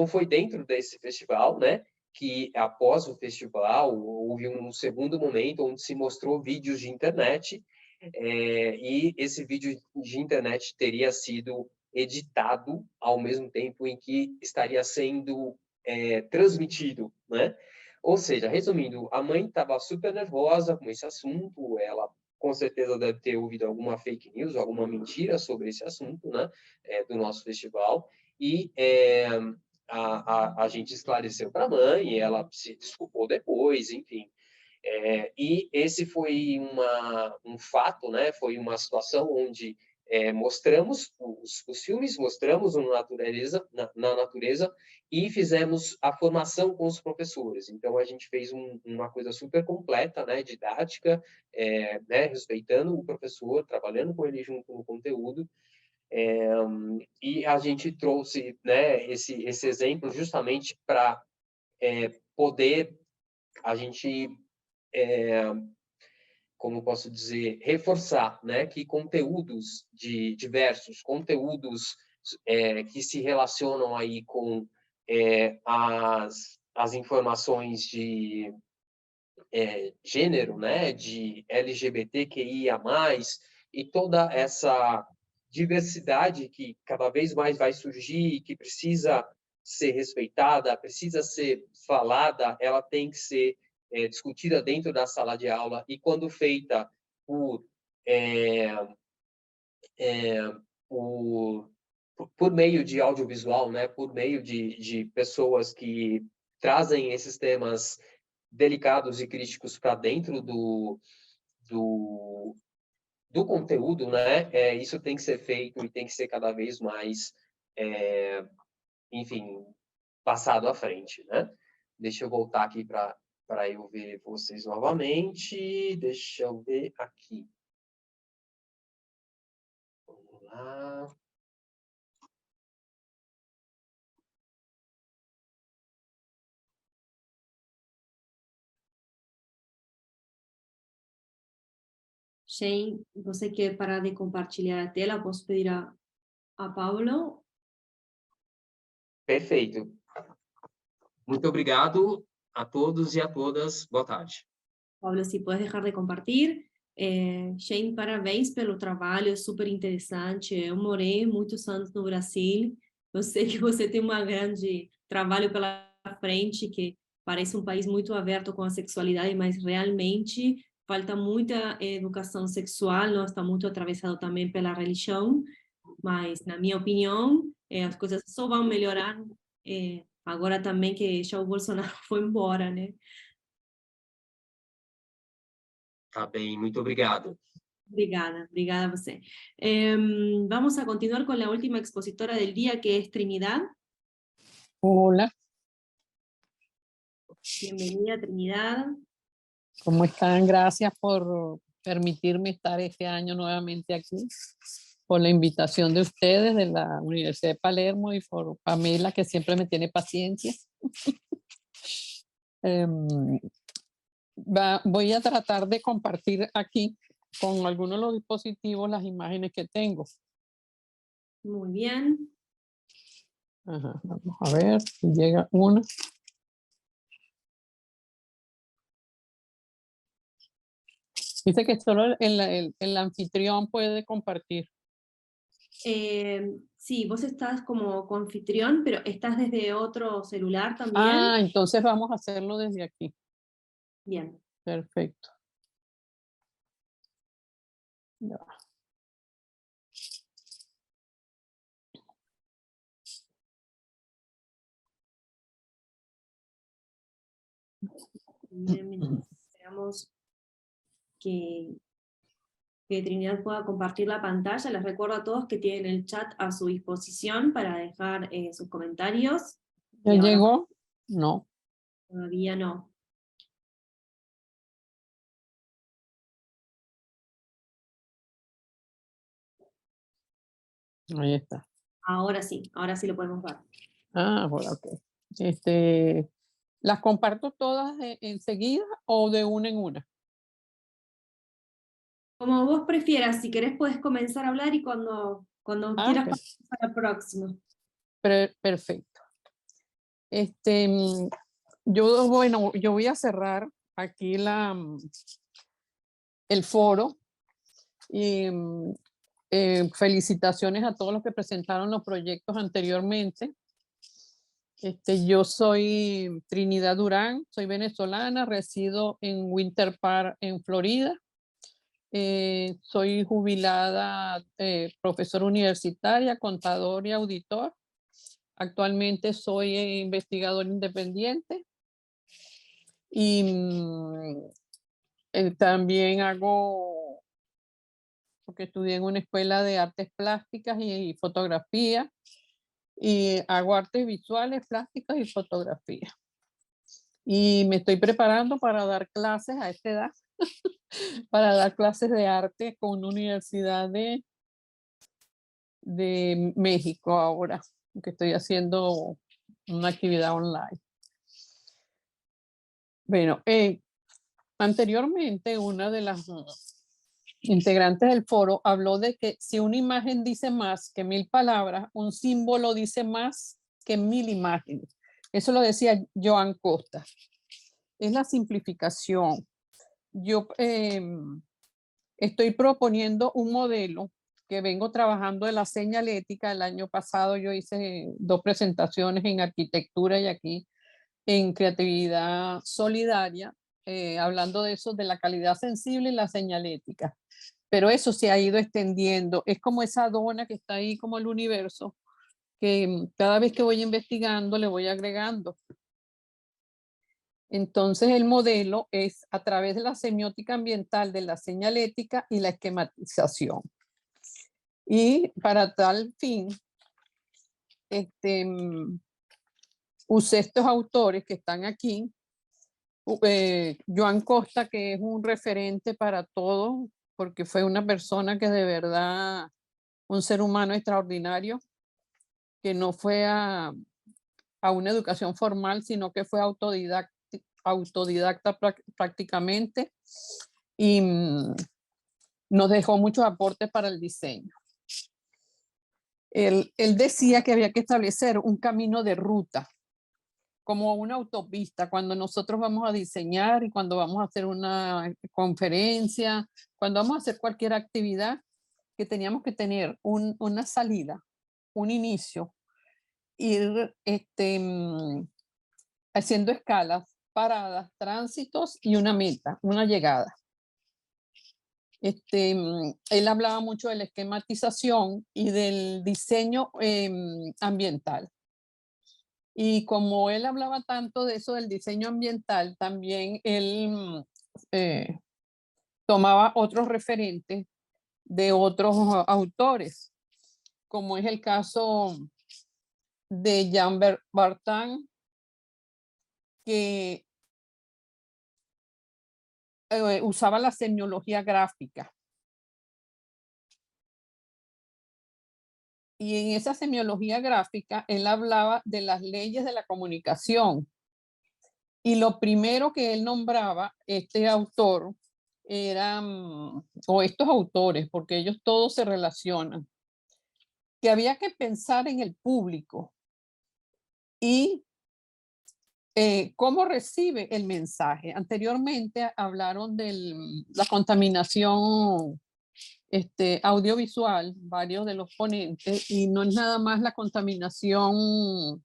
foi dentro desse festival, né? Que após o festival houve um segundo momento onde se mostrou vídeos de internet, e esse vídeo de internet teria sido editado ao mesmo tempo em que estaria sendo transmitido, né? Ou seja, resumindo, a mãe estava super nervosa com esse assunto, ela com certeza deve ter ouvido alguma fake news, alguma mentira sobre esse assunto, né? Do nosso festival, e a gente esclareceu para a mãe, ela se desculpou depois, enfim. E esse foi um fato, né? Foi uma situação onde mostramos os filmes, mostramos na natureza e fizemos a formação com os professores. Então, a gente fez uma coisa super completa, né? Didática, né? Respeitando o professor, trabalhando com ele junto no conteúdo. E a gente trouxe, né, esse exemplo justamente para poder a gente, como posso dizer, reforçar, né, que conteúdos diversos, conteúdos que se relacionam aí com as informações de gênero, né, de LGBTQIA+, e toda essa diversidade que cada vez mais vai surgir, que precisa ser respeitada, precisa ser falada, ela tem que ser discutida dentro da sala de aula, e quando feita por meio de audiovisual, né, por meio de pessoas que trazem esses temas delicados e críticos para dentro do conteúdo, né? Isso tem que ser feito e tem que ser cada vez mais, enfim, passado à frente, né? Deixa eu voltar aqui para eu ver vocês novamente. Deixa eu ver aqui. Vamos lá. Shane, você quer parar de compartilhar a tela? Posso pedir a Pablo? Perfeito. Muito obrigado a todos e a todas. Boa tarde. Pablo, se puedes dejar de compartir. Shane, parabéns pelo trabalho, é super interessante. Eu morei muitos anos no Brasil. Eu sei que você tem um grande trabalho pela frente, que parece um país muito aberto com a sexualidade, mas realmente falta muita educação sexual, não está muito atravessado também pela religião, mas, na minha opinião, as coisas só vão melhorar agora também que já o Bolsonaro foi embora, né? Tá bem, muito obrigado. Obrigada a você. Vamos a continuar con la última expositora del día, que es Trinidad. Hola, Bienvenida, Trinidad. ¿cómo están? Gracias por permitirme estar este año nuevamente aquí. por la invitación de ustedes, de la Universidad de Palermo, y por Pamela, que siempre me tiene paciencia. Em, voy a tratar de compartir aquí con algunos de los dispositivos las imágenes que tengo. Muy bien. Ajá, vamos a ver si llega una. Dice que solo el anfitrión puede compartir. Sí, vos estás como anfitrión, pero estás desde otro celular también. Ah, entonces vamos a hacerlo desde aquí. Bien. Perfecto. Ya. Bien, mientras esperamos que Trinidad pueda compartir la pantalla, les recuerdo a todos que tienen el chat a su disposición para dejar sus comentarios. ¿Ya Y ahora llegó? No. todavía no. Ahí está. Ahora sí lo podemos ver. Ah, bueno, ok. ¿Las comparto todas enseguida o de una en una? Como vos prefieras, si querés podés comenzar a hablar y cuando quieras Ok. pasar a la próxima. Perfecto. Yo voy a cerrar aquí el foro y felicitaciones a todos los que presentaron los proyectos anteriormente. Yo soy Trinidad Durán, soy venezolana, resido en Winter Park, en Florida. Soy jubilada, profesora universitaria, contador y auditor. Actualmente soy investigador independiente y también porque estudié en una escuela de artes plásticas y fotografía, y hago artes visuales, plásticas y fotografía. Y me estoy preparando para dar clases a esta edad, para dar clases de arte con una universidad de México ahora, que estoy haciendo una actividad online. Bueno, anteriormente una de las integrantes del foro habló de que si una imagen dice más que 1000 palabras, un símbolo dice más que 1000 imágenes. Eso lo decía Joan Costa. Es la simplificación. Yo estoy proponiendo un modelo que vengo trabajando de la señalética. El año pasado yo hice 2 presentaciones en arquitectura y aquí en creatividad solidaria, hablando de eso, de la calidad sensible y la señalética. Pero eso se ha ido extendiendo. Es como esa dona que está ahí como el universo, que cada vez que voy investigando le voy agregando. Entonces el modelo es a través de la semiótica ambiental, de la señalética y la esquematización. Y para tal fin, usé estos autores que están aquí. Joan Costa, que es un referente para todo, porque fue una persona que de verdad, un ser humano extraordinario, que no fue a una educación formal, sino que fue autodidacta prácticamente, y nos dejó muchos aportes para el diseño. Él decía que había que establecer un camino de ruta, como una autopista, cuando nosotros vamos a diseñar y cuando vamos a hacer una conferencia, cuando vamos a hacer cualquier actividad, que teníamos que tener una salida, un inicio, ir haciendo escalas, paradas, tránsitos y una meta, una llegada. Él hablaba mucho de la esquematización y del diseño ambiental. Y como él hablaba tanto de eso del diseño ambiental, también él tomaba otros referentes de otros autores, como es el caso de Jean Barthan, que usaba la semiología gráfica. Y en esa semiología gráfica, él hablaba de las leyes de la comunicación. Y lo primero que él nombraba, este autor, eran, o estos autores, porque ellos todos se relacionan, que había que pensar en el público y cómo recibe el mensaje. Anteriormente hablaron de la contaminación audiovisual, varios de los ponentes, y no es nada más la contaminación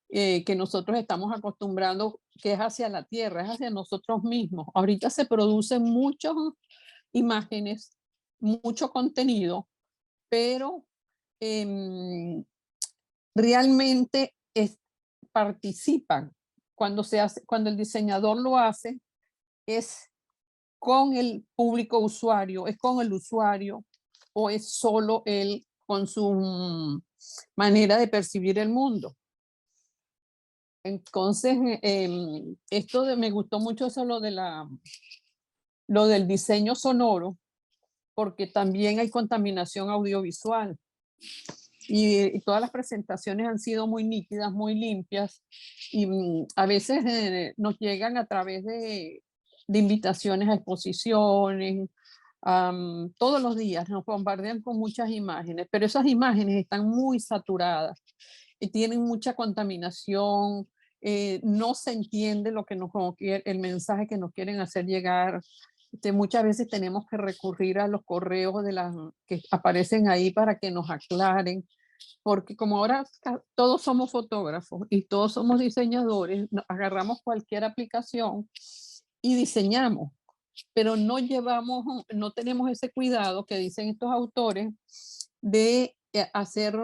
que nosotros estamos acostumbrando, que es hacia la tierra, es hacia nosotros mismos. Ahorita se producen muchas imágenes, mucho contenido, pero realmente participan. Cuando cuando el diseñador lo hace, es con el público usuario, es con el usuario o es solo él con su manera de percibir el mundo. Entonces, me gustó mucho eso, lo del diseño sonoro, porque también hay contaminación audiovisual. Y todas las presentaciones han sido muy nítidas, muy limpias, y a veces nos llegan a través de invitaciones a exposiciones. Todos los días nos bombardean con muchas imágenes, pero esas imágenes están muy saturadas y tienen mucha contaminación. No se entiende lo que el mensaje que nos quieren hacer llegar. Muchas veces tenemos que recurrir a los correos que aparecen ahí para que nos aclaren, porque como ahora todos somos fotógrafos y todos somos diseñadores, agarramos cualquier aplicación y diseñamos, pero no tenemos ese cuidado que dicen estos autores de hacer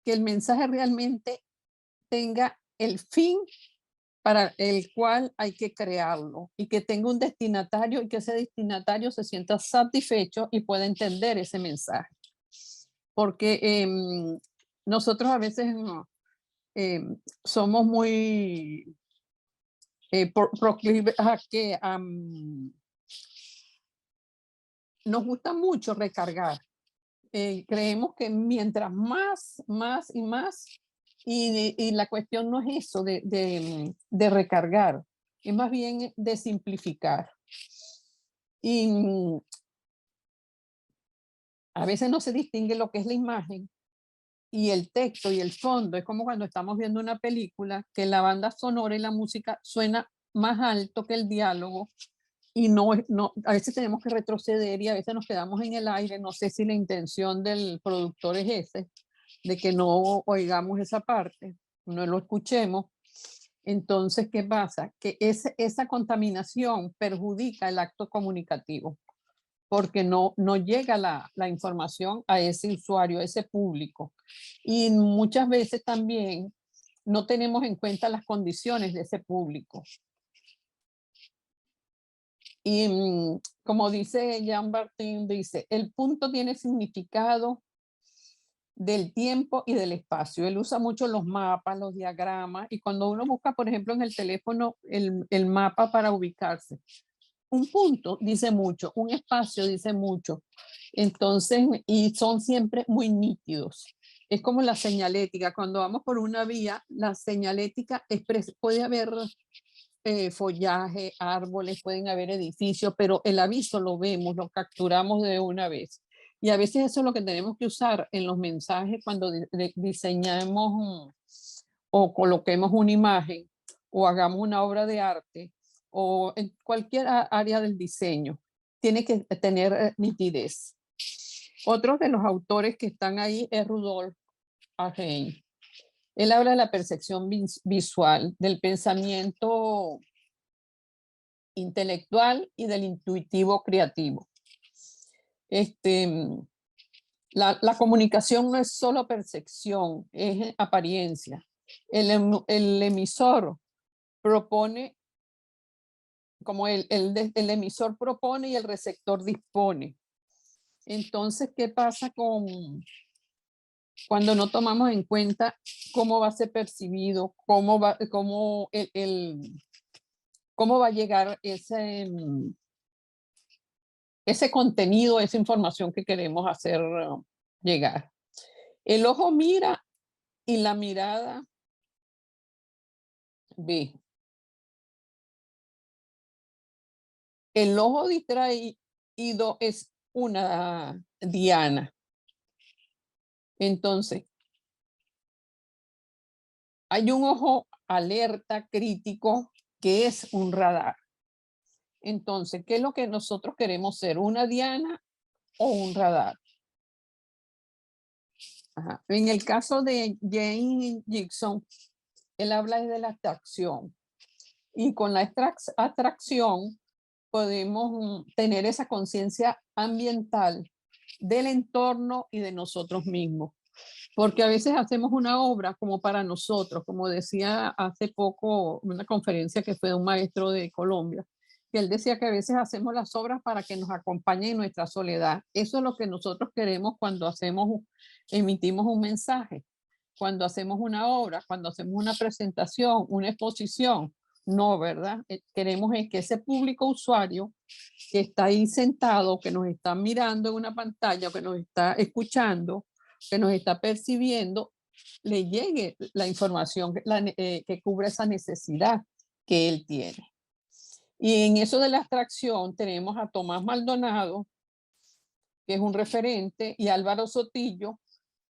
que el mensaje realmente tenga el fin para el cual hay que crearlo y que tenga un destinatario y que ese destinatario se sienta satisfecho y pueda entender ese mensaje. Porque nosotros a veces somos muy proclives a que nos gusta mucho recargar. Creemos que mientras más y más, y la cuestión no es eso de recargar, es más bien de simplificar. Y a veces no se distingue lo que es la imagen y el texto y el fondo. Es como cuando estamos viendo una película que la banda sonora y la música suena más alto que el diálogo, y a veces tenemos que retroceder y a veces nos quedamos en el aire. No sé si la intención del productor es ese, de que no oigamos esa parte, no lo escuchemos. Entonces, ¿qué pasa? Que esa contaminación perjudica el acto comunicativo, porque no llega la información a ese usuario, a ese público. Y muchas veces también no tenemos en cuenta las condiciones de ese público. Y como dice Jean Bartin, dice, el punto tiene significado del tiempo y del espacio. Él usa mucho los mapas, los diagramas, y cuando uno busca, por ejemplo, en el teléfono, el mapa para ubicarse, un punto dice mucho, un espacio dice mucho. Entonces, y son siempre muy nítidos. Es como la señalética. Cuando vamos por una vía, la señalética puede haber follaje, árboles, pueden haber edificios, pero el aviso lo vemos, lo capturamos de una vez. Y a veces eso es lo que tenemos que usar en los mensajes cuando diseñamos o coloquemos una imagen o hagamos una obra de arte o en cualquier área del diseño. Tiene que tener nitidez. Otro de los autores que están ahí es Rudolf Ahern. Él habla de la percepción visual, del pensamiento intelectual y del intuitivo creativo. La comunicación no es solo percepción, es apariencia. El emisor propone, como el emisor propone y el receptor dispone. Entonces, ¿qué pasa cuando no tomamos en cuenta cómo va a ser percibido, cómo va a llegar ese contenido, esa información que queremos hacer llegar. El ojo mira y la mirada ve. El ojo distraído es una diana. Entonces, hay un ojo alerta, crítico, que es un radar. Entonces, ¿qué es lo que nosotros queremos ser? ¿Una diana o un radar? Ajá. En el caso de Jane Dixon, él habla de la atracción. Y con la atracción podemos tener esa conciencia ambiental del entorno y de nosotros mismos. Porque a veces hacemos una obra como para nosotros, como decía hace poco una conferencia que fue de un maestro de Colombia, que él decía que a veces hacemos las obras para que nos acompañen en nuestra soledad. Eso es lo que nosotros queremos cuando emitimos un mensaje, cuando hacemos una obra, cuando hacemos una presentación, una exposición. No, ¿verdad? Queremos es que ese público usuario que está ahí sentado, que nos está mirando en una pantalla, que nos está escuchando, que nos está percibiendo, le llegue la información que cubre esa necesidad que él tiene. Y en eso de la abstracción tenemos a Tomás Maldonado, que es un referente, y Álvaro Sotillo,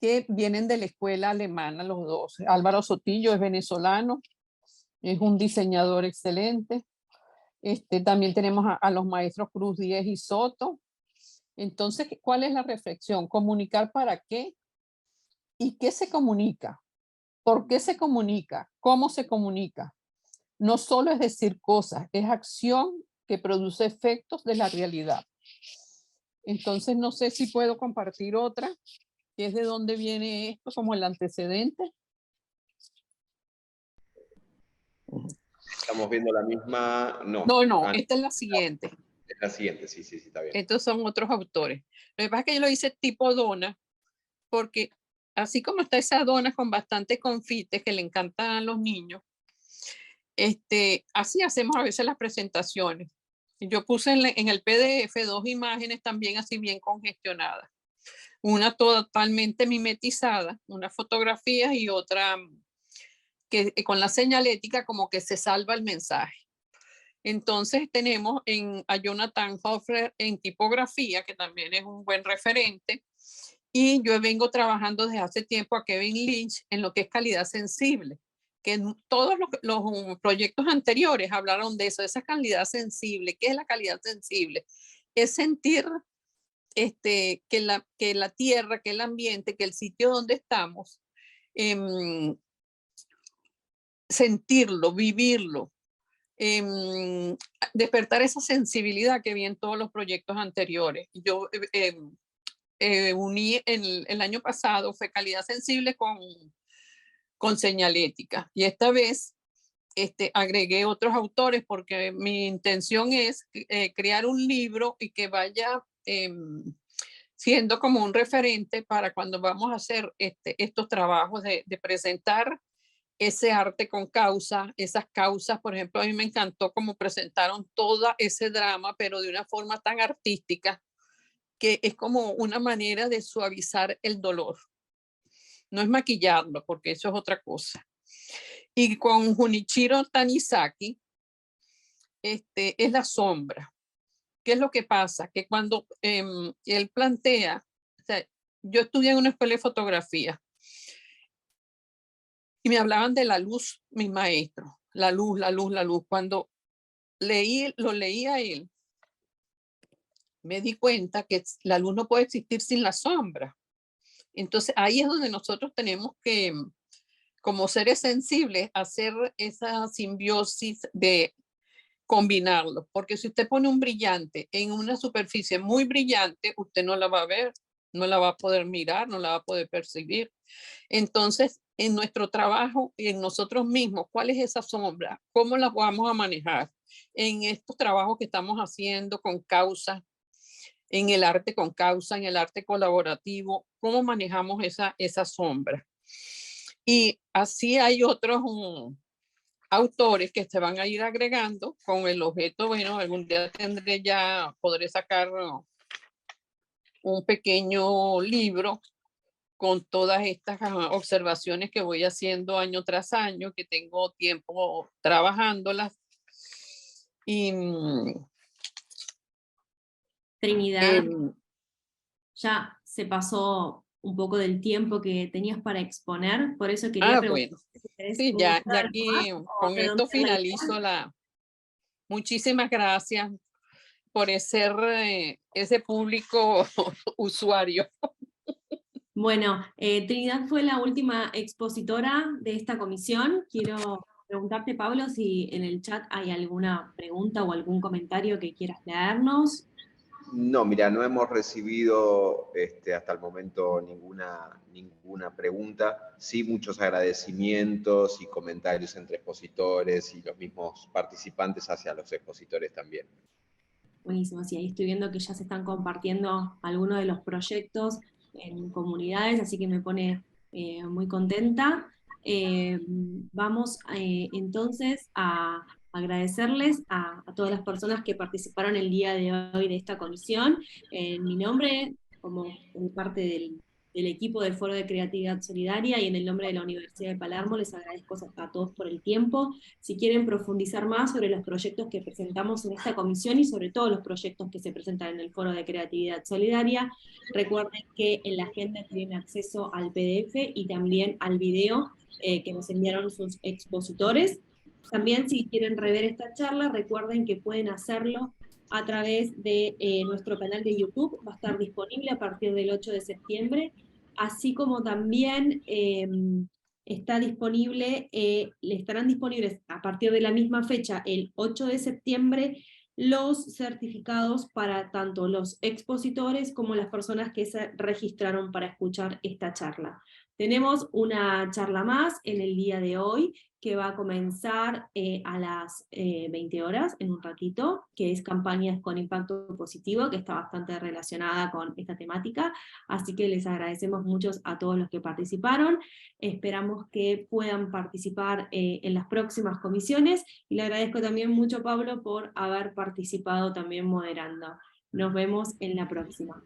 que vienen de la escuela alemana los dos. Álvaro Sotillo es venezolano, es un diseñador excelente. También tenemos a los maestros Cruz Díez y Soto. Entonces, ¿cuál es la reflexión? ¿Comunicar para qué? ¿Y qué se comunica? ¿Por qué se comunica? ¿Cómo se comunica? No solo es decir cosas, es acción que produce efectos de la realidad. Entonces, no sé si puedo compartir otra, que es de dónde viene esto como el antecedente. Estamos viendo la misma. No. No, esta es la siguiente. Es la siguiente, sí, está bien. Estos son otros autores. Lo que pasa es que yo lo hice tipo dona, porque así como está esa dona con bastante confite que le encantan a los niños, así hacemos a veces las presentaciones. Yo puse en el PDF 2 imágenes también así bien congestionadas. Una totalmente mimetizada, una fotografía y otra que con la señalética como que se salva el mensaje. Entonces tenemos a Jonathan Hofer en tipografía, que también es un buen referente, y yo vengo trabajando desde hace tiempo a Kevin Lynch en lo que es calidad sensible, que todos los proyectos anteriores hablaron de eso, de esa calidad sensible. ¿Qué es la calidad sensible? Es sentir que la tierra, que el ambiente, que el sitio donde estamos, sentirlo, vivirlo, despertar esa sensibilidad que vi en todos los proyectos anteriores. Yo uní el año pasado, fue calidad sensible con señalética, y esta vez agregué otros autores porque mi intención es crear un libro y que vaya siendo como un referente para cuando vamos a hacer estos trabajos de presentar ese arte con causa, esas causas. Por ejemplo, a mí me encantó cómo presentaron todo ese drama, pero de una forma tan artística, que es como una manera de suavizar el dolor. No es maquillarlo, porque eso es otra cosa. Y con Junichiro Tanizaki, es la sombra. ¿Qué es lo que pasa? Que cuando él plantea, o sea, yo estudié en una escuela de fotografía, y me hablaban de la luz, mis maestros, la luz, la luz, la luz. Cuando lo leía él, me di cuenta que la luz no puede existir sin la sombra. Entonces ahí es donde nosotros tenemos que, como seres sensibles, hacer esa simbiosis de combinarlo. Porque si usted pone un brillante en una superficie muy brillante, usted no la va a ver, no la va a poder mirar, no la va a poder percibir. Entonces, en nuestro trabajo y en nosotros mismos, ¿cuál es esa sombra? ¿Cómo la vamos a manejar? En estos trabajos que estamos haciendo con causa, en el arte con causa, en el arte colaborativo, ¿cómo manejamos esa sombra? Y así hay otros autores que se van a ir agregando con el objeto. Bueno, algún día podré sacar un pequeño libro con todas estas observaciones que voy haciendo año tras año, que tengo tiempo trabajándolas. Y Trinidad, ya se pasó un poco del tiempo que tenías para exponer, por eso quería preguntar bueno, si querés sí, ya comentar aquí algo más o con esto redondear la idea. finalizo muchísimas gracias por ser ese público usuario. Bueno, Trinidad fue la última expositora de esta comisión. Quiero preguntarte, Pablo, si en el chat hay alguna pregunta o algún comentario que quieras leernos. No, mira, no hemos recibido hasta el momento ninguna pregunta. Sí, muchos agradecimientos y comentarios entre expositores y los mismos participantes hacia los expositores también. Buenísimo, sí, ahí estoy viendo que ya se están compartiendo algunos de los proyectos en comunidades, así que me pone muy contenta. Vamos entonces a agradecerles a todas las personas que participaron el día de hoy de esta comisión. En mi nombre, como parte del equipo del Foro de Creatividad Solidaria y en el nombre de la Universidad de Palermo, les agradezco a todos por el tiempo. Si quieren profundizar más sobre los proyectos que presentamos en esta comisión y sobre todos los proyectos que se presentan en el Foro de Creatividad Solidaria, recuerden que en la agenda tienen acceso al PDF y también al video que nos enviaron sus expositores. También si quieren rever esta charla, recuerden que pueden hacerlo a través de nuestro canal de YouTube, va a estar disponible a partir del 8 de septiembre, así como también está disponible, le estarán disponibles a partir de la misma fecha, el 8 de septiembre, los certificados para tanto los expositores como las personas que se registraron para escuchar esta charla. Tenemos una charla más en el día de hoy, que va a comenzar a las 20 horas, en un ratito, que es campañas con impacto positivo, que está bastante relacionada con esta temática, así que les agradecemos mucho a todos los que participaron, esperamos que puedan participar en las próximas comisiones, y le agradezco también mucho, Pablo, por haber participado también moderando. Nos vemos en la próxima.